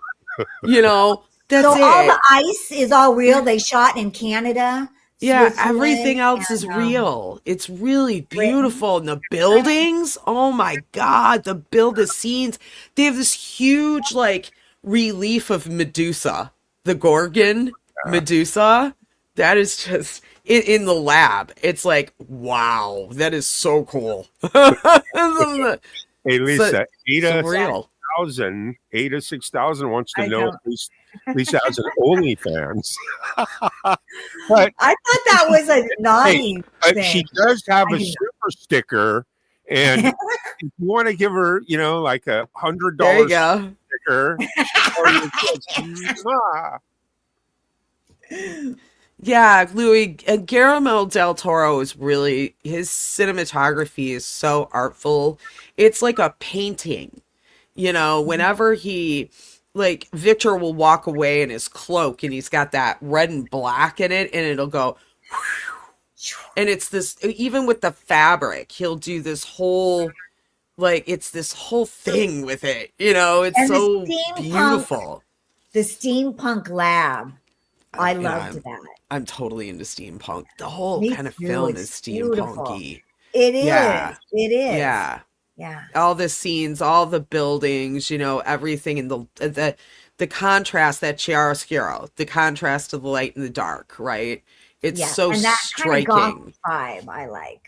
That's so it. all the ice is all real. They shot in Canada. Yeah, everything else is real. It's really beautiful. And the buildings, oh my God, the scenes. They have this huge like relief of Medusa, the Gorgon Medusa. That is just in the lab. It's like, wow, that is so cool. Hey, Lesa, real. 6,000 wants to know if Lesa has an OnlyFans. But I thought that was a naughty thing. She does have a super sticker, and if you want to give her, like $100 sticker. Yeah, Guillermo Del Toro is really, his cinematography is so artful. It's like a painting. Whenever he, like, Victor will walk away in his cloak and he's got that red and black in it, and it'll go, and it's this, even with the fabric, he'll do this whole, like, it's this whole thing with it. It's and so beautiful. The steampunk lab. I loved that. I'm totally into steampunk. The whole kind of film is steampunky. It is. Yeah. It is. Yeah. Yeah. All the scenes, all the buildings, everything in the contrast, that chiaroscuro, the contrast of the light and the dark, right? It's so and that striking. Kind of vibe I like.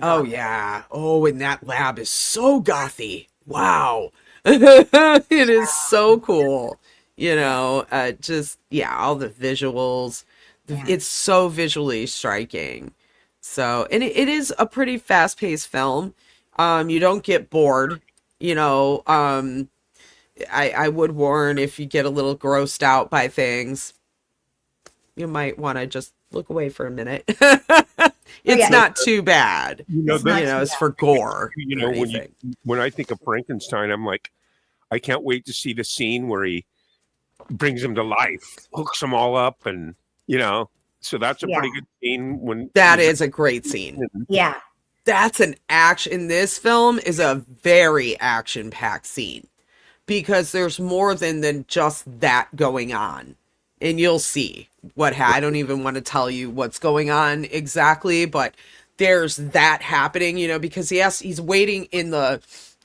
Oh yeah. Oh, and that lab is so gothy. Wow. It is so cool. All the visuals. Yeah. It's so visually striking. So, and it is a pretty fast-paced film. You don't get bored. I would warn, if you get a little grossed out by things, you might want to just look away for a minute. It's not too bad. It's for gore. When I think of Frankenstein, I'm like, I can't wait to see the scene where he brings them to life, hooks them all up, and so that's a pretty good scene. That is a great scene. Yeah, that's an action. In this film is a very action-packed scene because there's more than just that going on, and you'll see what. I don't even want to tell you what's going on exactly, but there's that happening. Because he's waiting in the.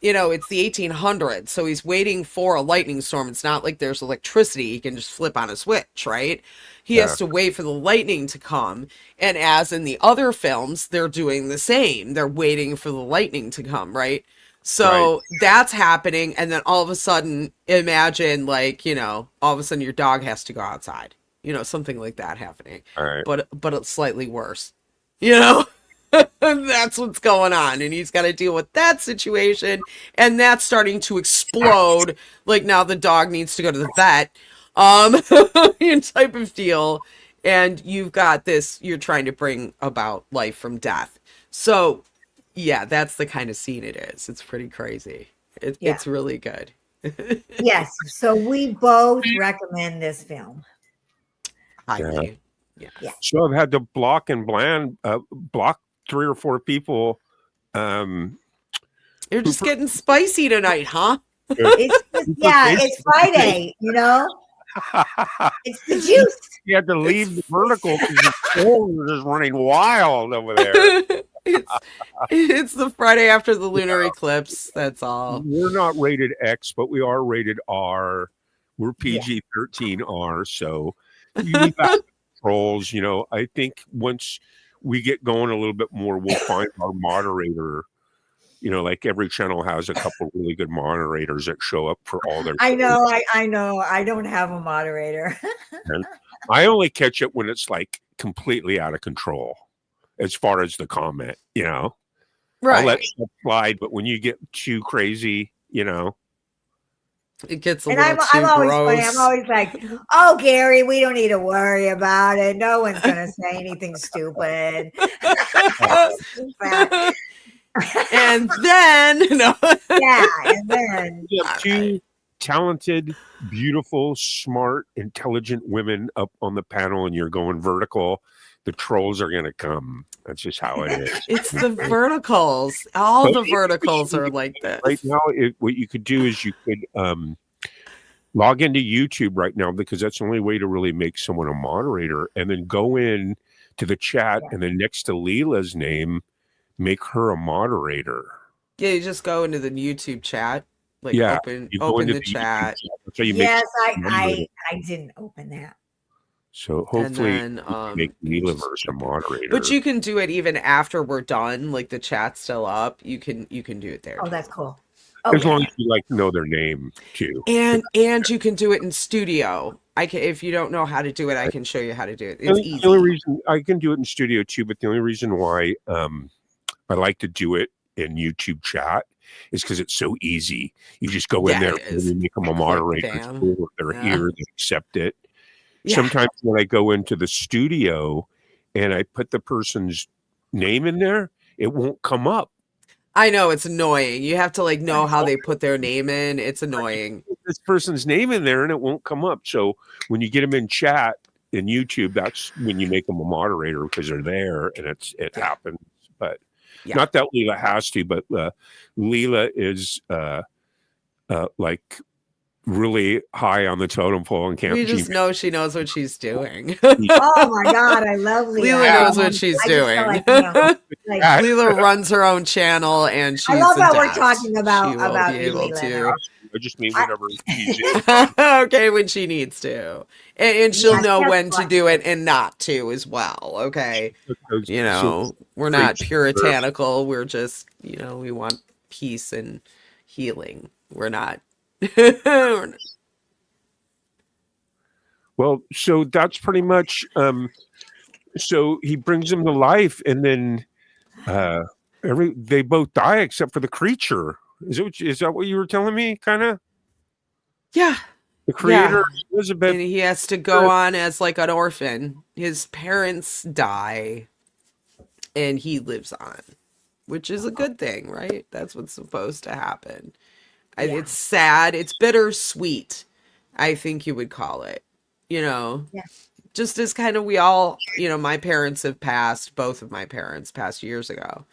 It's the 1800s, so he's waiting for a lightning storm. It's not like there's electricity. He can just flip on a switch, right? He has to wait for the lightning to come. And as in the other films, they're doing the same. They're waiting for the lightning to come, right? So that's happening. And then all of a sudden, imagine all of a sudden your dog has to go outside. Something like that happening. All right. But it's slightly worse. That's what's going on, and he's got to deal with that situation, and that's starting to explode. Like, now the dog needs to go to the vet, type of deal. And you've got this, you're trying to bring about life from death. So yeah, that's the kind of scene it is. It's pretty crazy. It's really good. Yes. So we both recommend this film. Highly. Yeah. So I've had to block 3 or 4 people. You're just getting spicy tonight, huh? It's Friday, It's the juice. You had to leave the vertical because the phone was just running wild over there. It's the Friday after the lunar eclipse. That's all. We're not rated X, but we are rated R. We're PG-13 R, so you got trolls. I think once we get going a little bit more, we'll find our moderator. You know, like every channel has a couple really good moderators that show up for all their. I know. I don't have a moderator. I only catch it when it's like completely out of control, as far as the comment. You know, Right. I'll let stuff slide, but when you get too crazy, you know, it gets a And little I'm too always gross. funny. I'm always like, "Oh, Gary, we don't need to worry about it. No one's gonna say anything stupid." And then, no. Yeah, and then you have two talented, beautiful, smart, intelligent women up on the panel, and you're going vertical. The trolls are going to come. That's just how it is. It's the verticals. All the verticals are like this. Right now, what you could do is you could log into YouTube right now, because that's the only way to really make someone a moderator, and then go in to the chat, and then next to Leela's name, make her a moderator. Yeah, you just go into the YouTube chat, like open the chat. So you yes, I didn't open that. So hopefully and then, make Leelaverse a moderator. But you can do it even after we're done, like the chat's still up. You can do it there. Oh, that's cool. As long as you like know their name too. And you can do it in studio. If you don't know how to do it, I can show you how to do it. It's easy. The only reason I can do it in studio too, but the only reason why I like to do it in YouTube chat is because it's so easy. You just go in there and you make them a moderator. They're here, they accept it. Yeah. Sometimes when I go into the studio and I put the person's name in there, it won't come up. I know, it's annoying. You have to like know how they put their name in. It's annoying. This person's name in there and it won't come up. So when you get them in chat in YouTube, that's when you make them a moderator, because they're there and it happens. But not that Leela has to, but Leela is like really high on the totem pole and can't. We just know she knows what she's doing. Oh my God, I love Leela. Leela knows what she's doing. Leela runs her own channel, and she's. I love how adept. we're talking about she will be able to. I just mean whenever she's okay, when she needs to, and she'll know when to do it and not to as well. Okay, you know, we're not puritanical. We're just, you know, we want peace and healing. We're not. Well, so that's pretty much. So he brings them to life, and then they both die except for the creature. Is that what you were telling me? Kind of. Yeah. The creator, Elizabeth, and he has to go on as like an orphan. His parents die, and he lives on, which is a good thing, right? That's what's supposed to happen. It's sad. It's bittersweet, I think you would call it. You know, just as kind of we all, you know, my parents have passed. Both of my parents passed years ago.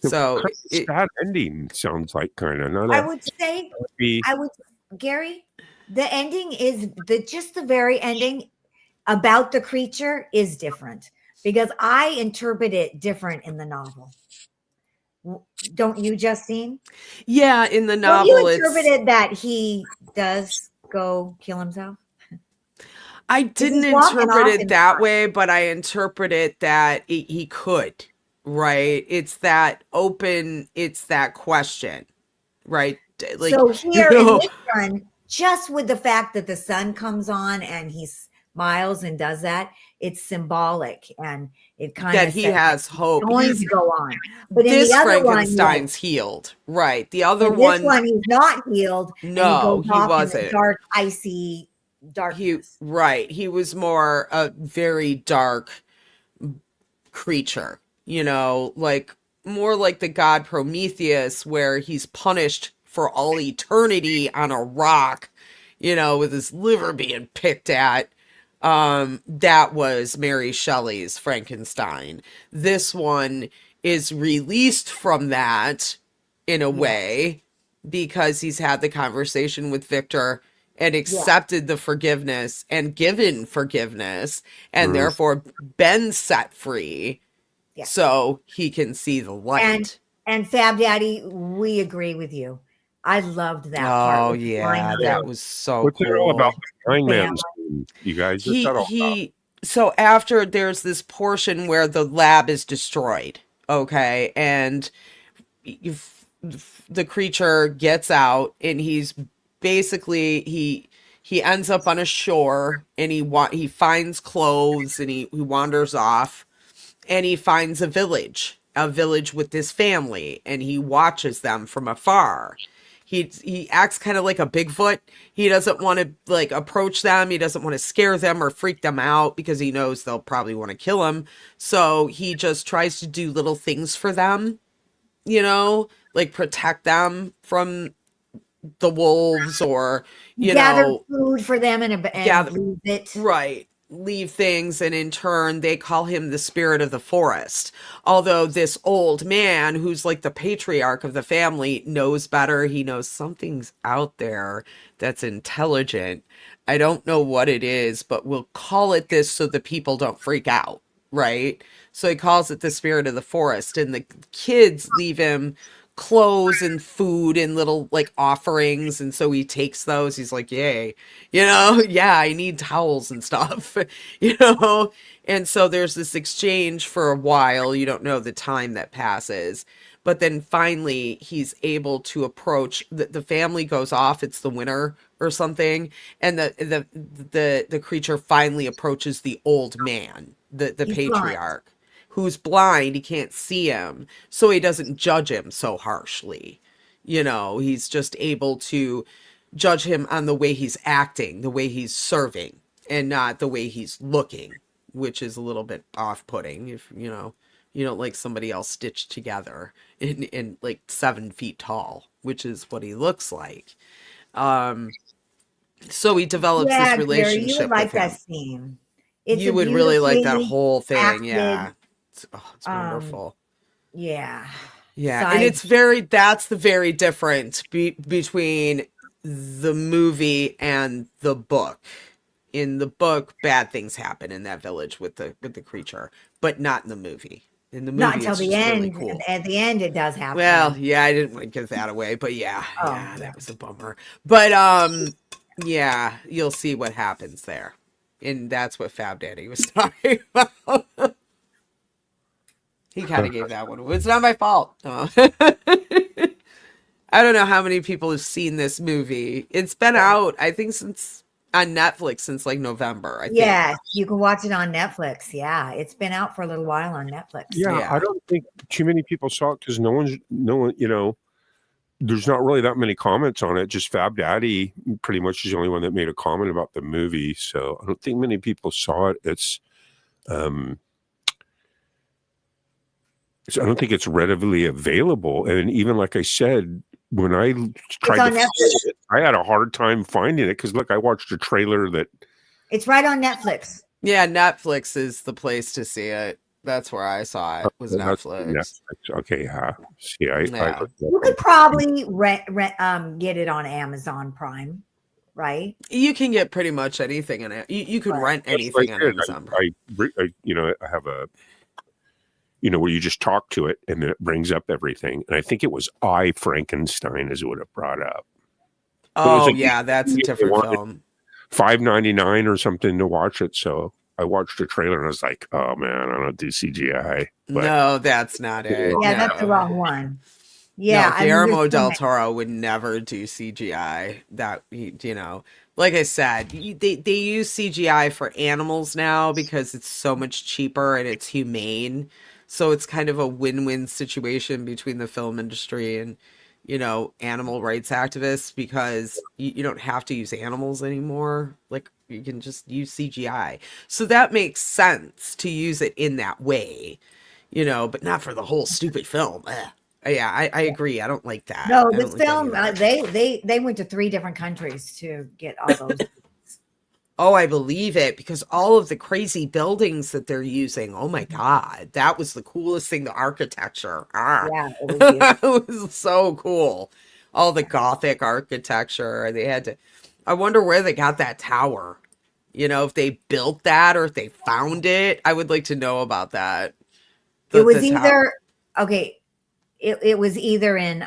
So sad ending sounds like kind of. I would say, Gary, the ending is just the very ending about the creature is different, because I interpret it different in the novel. Don't you, Justine? Yeah, in the novel, you interpreted that he does go kill himself. I didn't interpret it that way, but I interpret it that he could. Right? It's that open. It's that question. Right? Like, so here in this one, just with the fact that the sun comes on and he smiles and does that, it's symbolic, and it kind of that he has hope. Going to go on, but this in the other Frankenstein's healed, right? The other one, this one, he's not healed. No, he wasn't. Dark, icy darkness. He was more a very dark creature. You know, like more like the god Prometheus, where he's punished for all eternity on a rock. You know, with his liver being picked at. That was Mary Shelley's Frankenstein. This one is released from that in a way, because he's had the conversation with Victor and accepted the forgiveness and given forgiveness, and therefore been set free, so he can see the light. And Fab Daddy, we agree with you. I loved that part. Oh yeah, that was so What's cool. it all about? The Blind Man, you guys. so after there's this portion where the lab is destroyed, okay, and if the creature gets out and he's basically he ends up on a shore and he finds clothes and he wanders off and he finds a village with his family, and he watches them from afar. He acts kind of like a Bigfoot. He doesn't want to like approach them. He doesn't want to scare them or freak them out because he knows they'll probably want to kill him. So he just tries to do little things for them, like protect them from the wolves, or gather food for them and leave it. Right. Leave things, and in turn they call him the spirit of the forest. Although this old man, who's like the patriarch of the family, knows better. He knows something's out there that's intelligent. I don't know what it is, but we'll call it this so the people don't freak out, right? So he calls it the spirit of the forest, and the kids leave him clothes and food and little like offerings, and so he takes those. He's like, yay, yeah, I need towels and stuff. And so there's this exchange for a while. You don't know the time that passes, but then finally he's able to approach the family goes off. It's the winter or something, and the creature finally approaches the old man, the patriarch, who's blind. He can't see him, so he doesn't judge him so harshly. He's just able to judge him on the way he's acting, the way he's serving, and not the way he's looking, which is a little bit off-putting if, you don't like somebody else stitched together in like 7 feet tall, which is what he looks like. So he develops this relationship. Gary, you would like that scene. You would really like that whole thing. Acted, yeah. It's wonderful. Yeah. Yeah. And that's the very difference between the movie and the book. In the book, bad things happen in that village with the creature, but not in the movie. In the movie, not until the end. Really cool. At the end, it does happen. Well, yeah, I didn't want to give that away, but that was a bummer. But yeah, you'll see what happens there, and that's what Fab Daddy was talking about. He kind of gave that one away. It's not my fault. Oh. I don't know how many people have seen this movie. It's been out, I think, on Netflix since like November. I think. Yeah, you can watch it on Netflix. Yeah, it's been out for a little while on Netflix. Yeah, I don't think too many people saw it because no one, there's not really that many comments on it. Just Fab Daddy pretty much is the only one that made a comment about the movie. So I don't think many people saw it. I don't think it's readily available. And even like I said, when I tried to find it, I had a hard time finding it because look, I watched a trailer that it's right on Netflix. Yeah, Netflix is the place to see it. That's where I saw it. Was Netflix. Okay, yeah. See, you could probably get it on Amazon Prime, right? You can get pretty much anything in it. You can rent anything on Amazon Prime. I have a. Where you just talk to it and then it brings up everything. And I think it was Frankenstein is what it brought up. Oh, yeah, that's a different film. $5.99 or something to watch it. So I watched the trailer and I was like, oh man, I don't do CGI. But, no, that's not it. Yeah, that's the wrong one. Yeah. Guillermo Del Toro would never do CGI. That, like I said, they use CGI for animals now because it's so much cheaper and it's humane. So it's kind of a win-win situation between the film industry and, animal rights activists, because you don't have to use animals anymore. Like, you can just use CGI. So that makes sense to use it in that way, but not for the whole stupid film. Yeah, I agree. I don't like that. No, this film, they went to 3 different countries to get all those. Oh, I believe it, because all of the crazy buildings that they're using. Oh my God, that was the coolest thing. The architecture. Yeah, it was so cool. All the Gothic architecture. They had to. I wonder where they got that tower. If they built that or if they found it. I would like to know about that. It was either okay. It was either in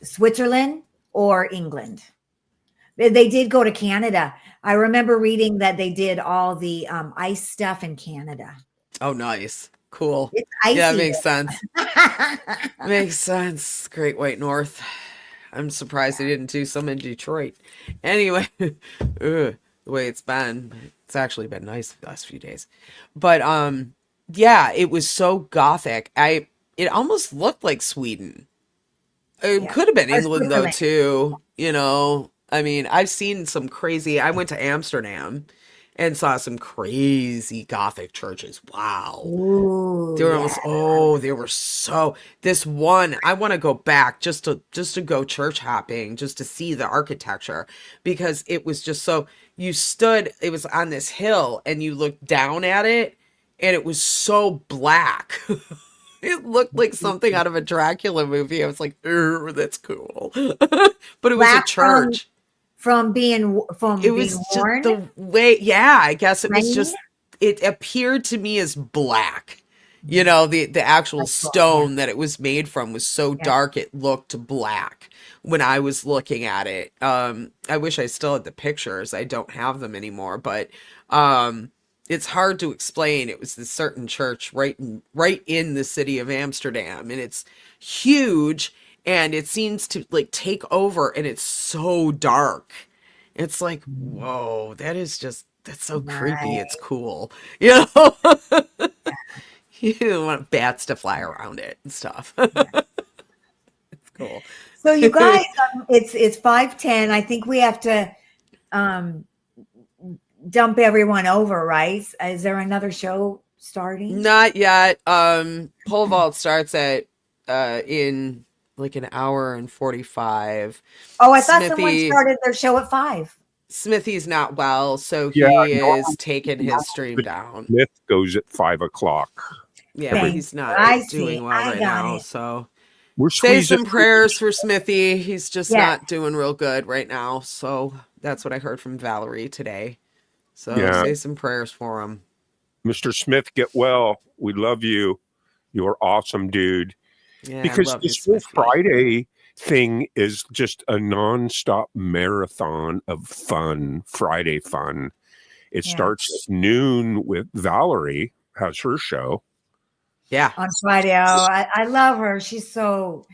Switzerland or England. They did go to Canada. I remember reading that they did all the ice stuff in Canada. Oh, nice. Cool. It's Yeah, icy makes sense. there. Makes sense. Great White North. I'm surprised they didn't do some in Detroit. Anyway, the way it's been, it's actually been nice the last few days. But yeah, it was so gothic. It almost looked like Sweden. It could have been England though too, you know. I mean, I've seen some crazy. I went to Amsterdam and saw some crazy Gothic churches. Wow. Ooh, They were almost, they were so, this one, I want to go back just to go church hopping, just to see the architecture, because it was just so, it was on this hill and you looked down at it and it was so black. It looked like something out of a Dracula movie. I was like, that's cool. But it was a church. From being It was worn? just the way, yeah, I guess it was Rainy? just, it appeared to me as black. You know, the actual stone that it was made from was so dark it looked black when I was looking at it. I wish I still had the pictures. I don't have them anymore, but it's hard to explain. It was this certain church right in the city of Amsterdam, and it's huge, and it seems to like take over, and it's so dark. It's like, whoa, that's so creepy. It's cool. You know? You don't want bats to fly around it and stuff. It's cool. So you guys, it's 5:10. I think we have to dump everyone over, right? Is there another show starting? Not yet. Pole vault starts at in like an hour and 45. Oh, I thought someone started their show at 5. Smithy's not well, so he is taking his stream down. Smith goes at 5 o'clock. Yeah, he's not doing well right now. So we're say some prayers for Smithy. He's just not doing real good right now. So that's what I heard from Valerie today. So say some prayers for him. Mr. Smith, get well. We love you. You're awesome, dude. Yeah, because this whole Friday thing is just a nonstop marathon of fun, Friday fun. It starts at noon with Valerie, has her show. Yeah. On Friday. Oh, I love her. She's so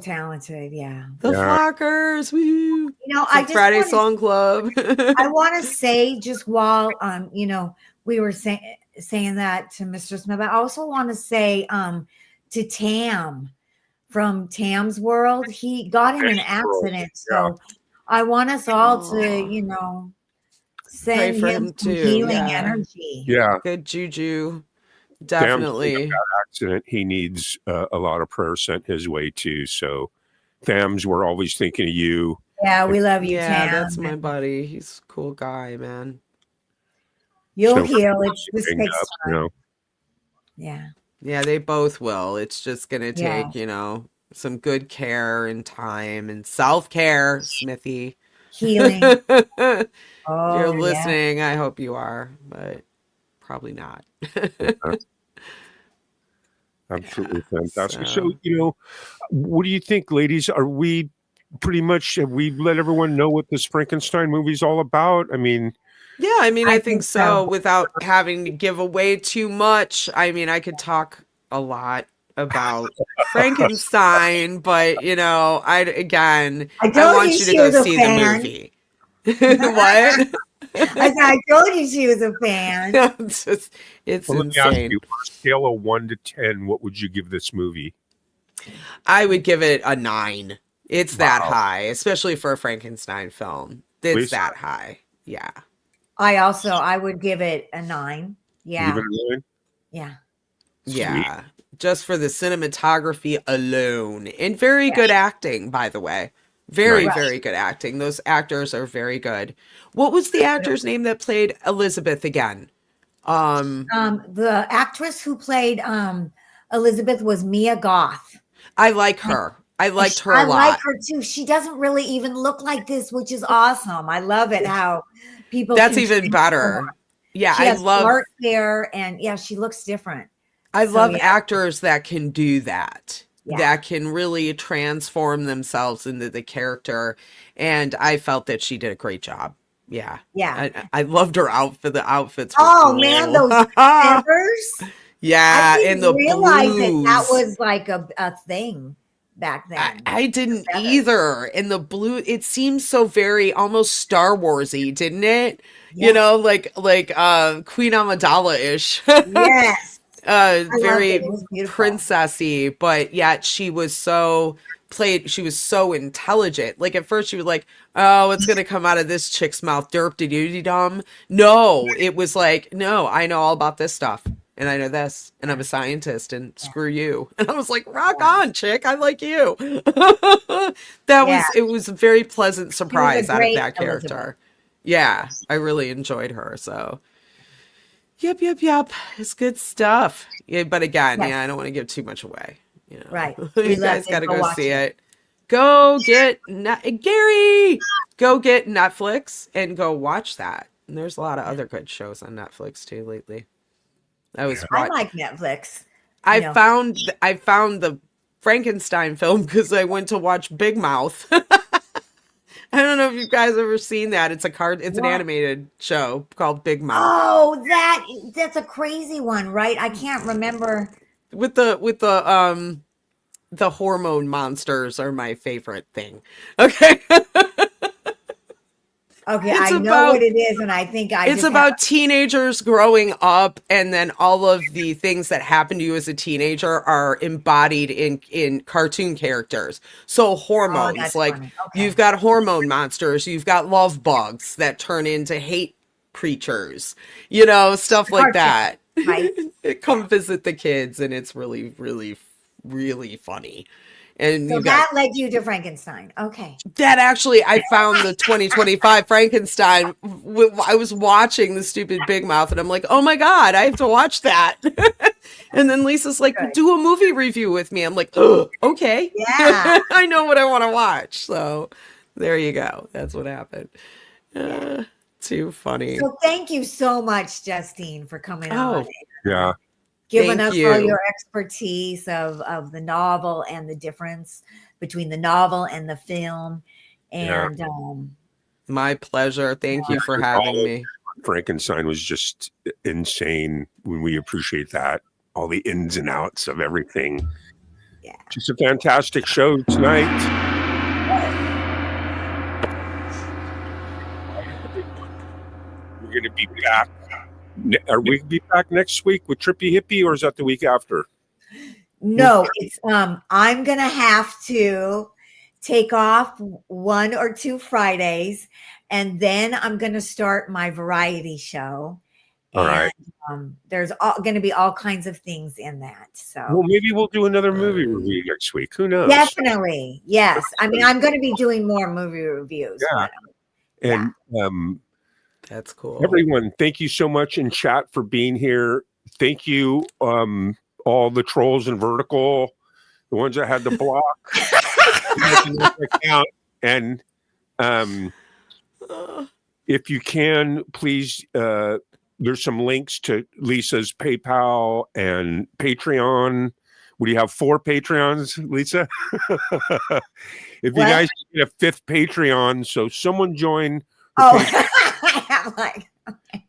talented. Yeah. The Flockers. Woo. You know, I just Friday Song Club. I want to say, just while you know, we were saying that to Mr. Smith, I also want to say to Tam from Tam's World, he got in an accident. So I want us all to, you know, send him some healing energy. Yeah. Good juju. Definitely. That accident, he needs a lot of prayer sent his way too. So Thams, we're always thinking of you. Yeah, we love you, Tam. Yeah, that's my buddy. He's a cool guy, man. You'll heal. This takes time. You know? Yeah. Yeah, they both will. It's just going to take, you know, some good care and time and self-care, Smithy. Healing. If you're listening, I hope you are, but probably not. Absolutely fantastic. So, you know, what do you think, ladies? Are we pretty much, have we let everyone know what this Frankenstein movie is all about? I mean... Yeah, I mean, I think so. Without having to give away too much. I mean, I could talk a lot about Frankenstein, but you know, I want you to go see the movie. What? I told you she was a fan. It's well, insane. Let me ask you, on a scale of 1 to 10, what would you give this movie? I would give it a 9. It's that high, especially for a Frankenstein film. It's that high. Yeah. I would give it a 9. Yeah. Even a 9? Yeah. Sweet. Yeah. Just for the cinematography alone. And very good acting, by the way. Very good acting. Those actors are very good. What was the actor's name that played Elizabeth again? The actress who played Elizabeth was Mia Goth. I like her. I liked her a lot. I like her too. She doesn't really even look like this, which is awesome. I love it how people. That's even better. Yeah, I love dark hair, and she looks different. I love actors that can do that. that can really transform themselves into the character. And I felt that she did a great job. Yeah. I loved her outfit. The outfits were cool. Man, those feathers. Yeah, I and didn't the realize blues. that was like a thing back then. I didn't either. And the blue, it seems so very almost Star Warsy, didn't it? Yes. You know, like Queen Amidala-ish. Yes. Very princessy, but yet she was so intelligent. Like at first she was like, oh, it's gonna come out of this chick's mouth, derp de doody dum. No, it was like, no, I know all about this stuff. And I know this, and I'm a scientist, and screw you. And I was like, rock on, chick. I like you. It was a very pleasant surprise out of that character. Elizabeth. Yeah, I really enjoyed her. So, yep. It's good stuff. Yeah, but again, I don't want to give too much away. You know? Right. You guys got to go see it. Go get, Gary, go get Netflix and go watch that. And there's a lot of other good shows on Netflix too lately. I like Netflix. I found the Frankenstein film because I went to watch Big Mouth. I don't know if you guys ever seen that. It's an animated show called Big Mouth. Oh, that's a crazy one, right? I can't remember. With the hormone monsters are my favorite thing. Okay. Okay, I know what it is, and I think it's about teenagers growing up, and then all of the things that happen to you as a teenager are embodied in cartoon characters. So hormones, you've got hormone monsters, you've got love bugs that turn into hate creatures, stuff like that. Right. Come visit the kids, and it's really, really, really funny. And so that led you to Frankenstein. Okay. That actually, I found the 2025 Frankenstein. I was watching the stupid Big Mouth, and I'm like, oh my God, I have to watch that. And then Lisa's like, do a movie review with me. I'm like, oh, okay. Yeah. I know what I want to watch. So there you go. That's what happened. Too funny. So thank you so much, Justine, for coming on. Yeah. Giving us all your expertise of the novel and the difference between the novel and the film. And my pleasure. Thank you for having me. Frankenstein was just insane. When we appreciate that, all the ins and outs of everything. Yeah. Just a fantastic show tonight. We're going to be back. Are we be back next week with Trippy Hippie, or is that the week after? No, it's I'm gonna have to take off 1 or 2 Fridays, and then I'm gonna start my variety show. All right. There's going to be all kinds of things in that. So maybe we'll do another movie review next week. Who knows? Definitely, yes. I mean, I'm going to be doing more movie reviews. Yeah, and that's cool. Everyone, thank you so much in chat for being here. Thank you, all the trolls in Vertical, the ones that had to block. And if you can, please, there's some links to Lisa's PayPal and Patreon. Would you have 4 Patreons, Lisa? If you guys get a 5th Patreon, so someone join.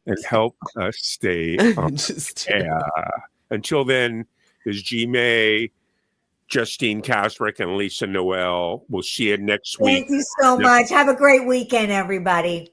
And help us stay on. Until then, there's GMAY, Justine Kasrick, and Lesa Noelle. We'll see you next week. Thank you so much. Have a great weekend, everybody.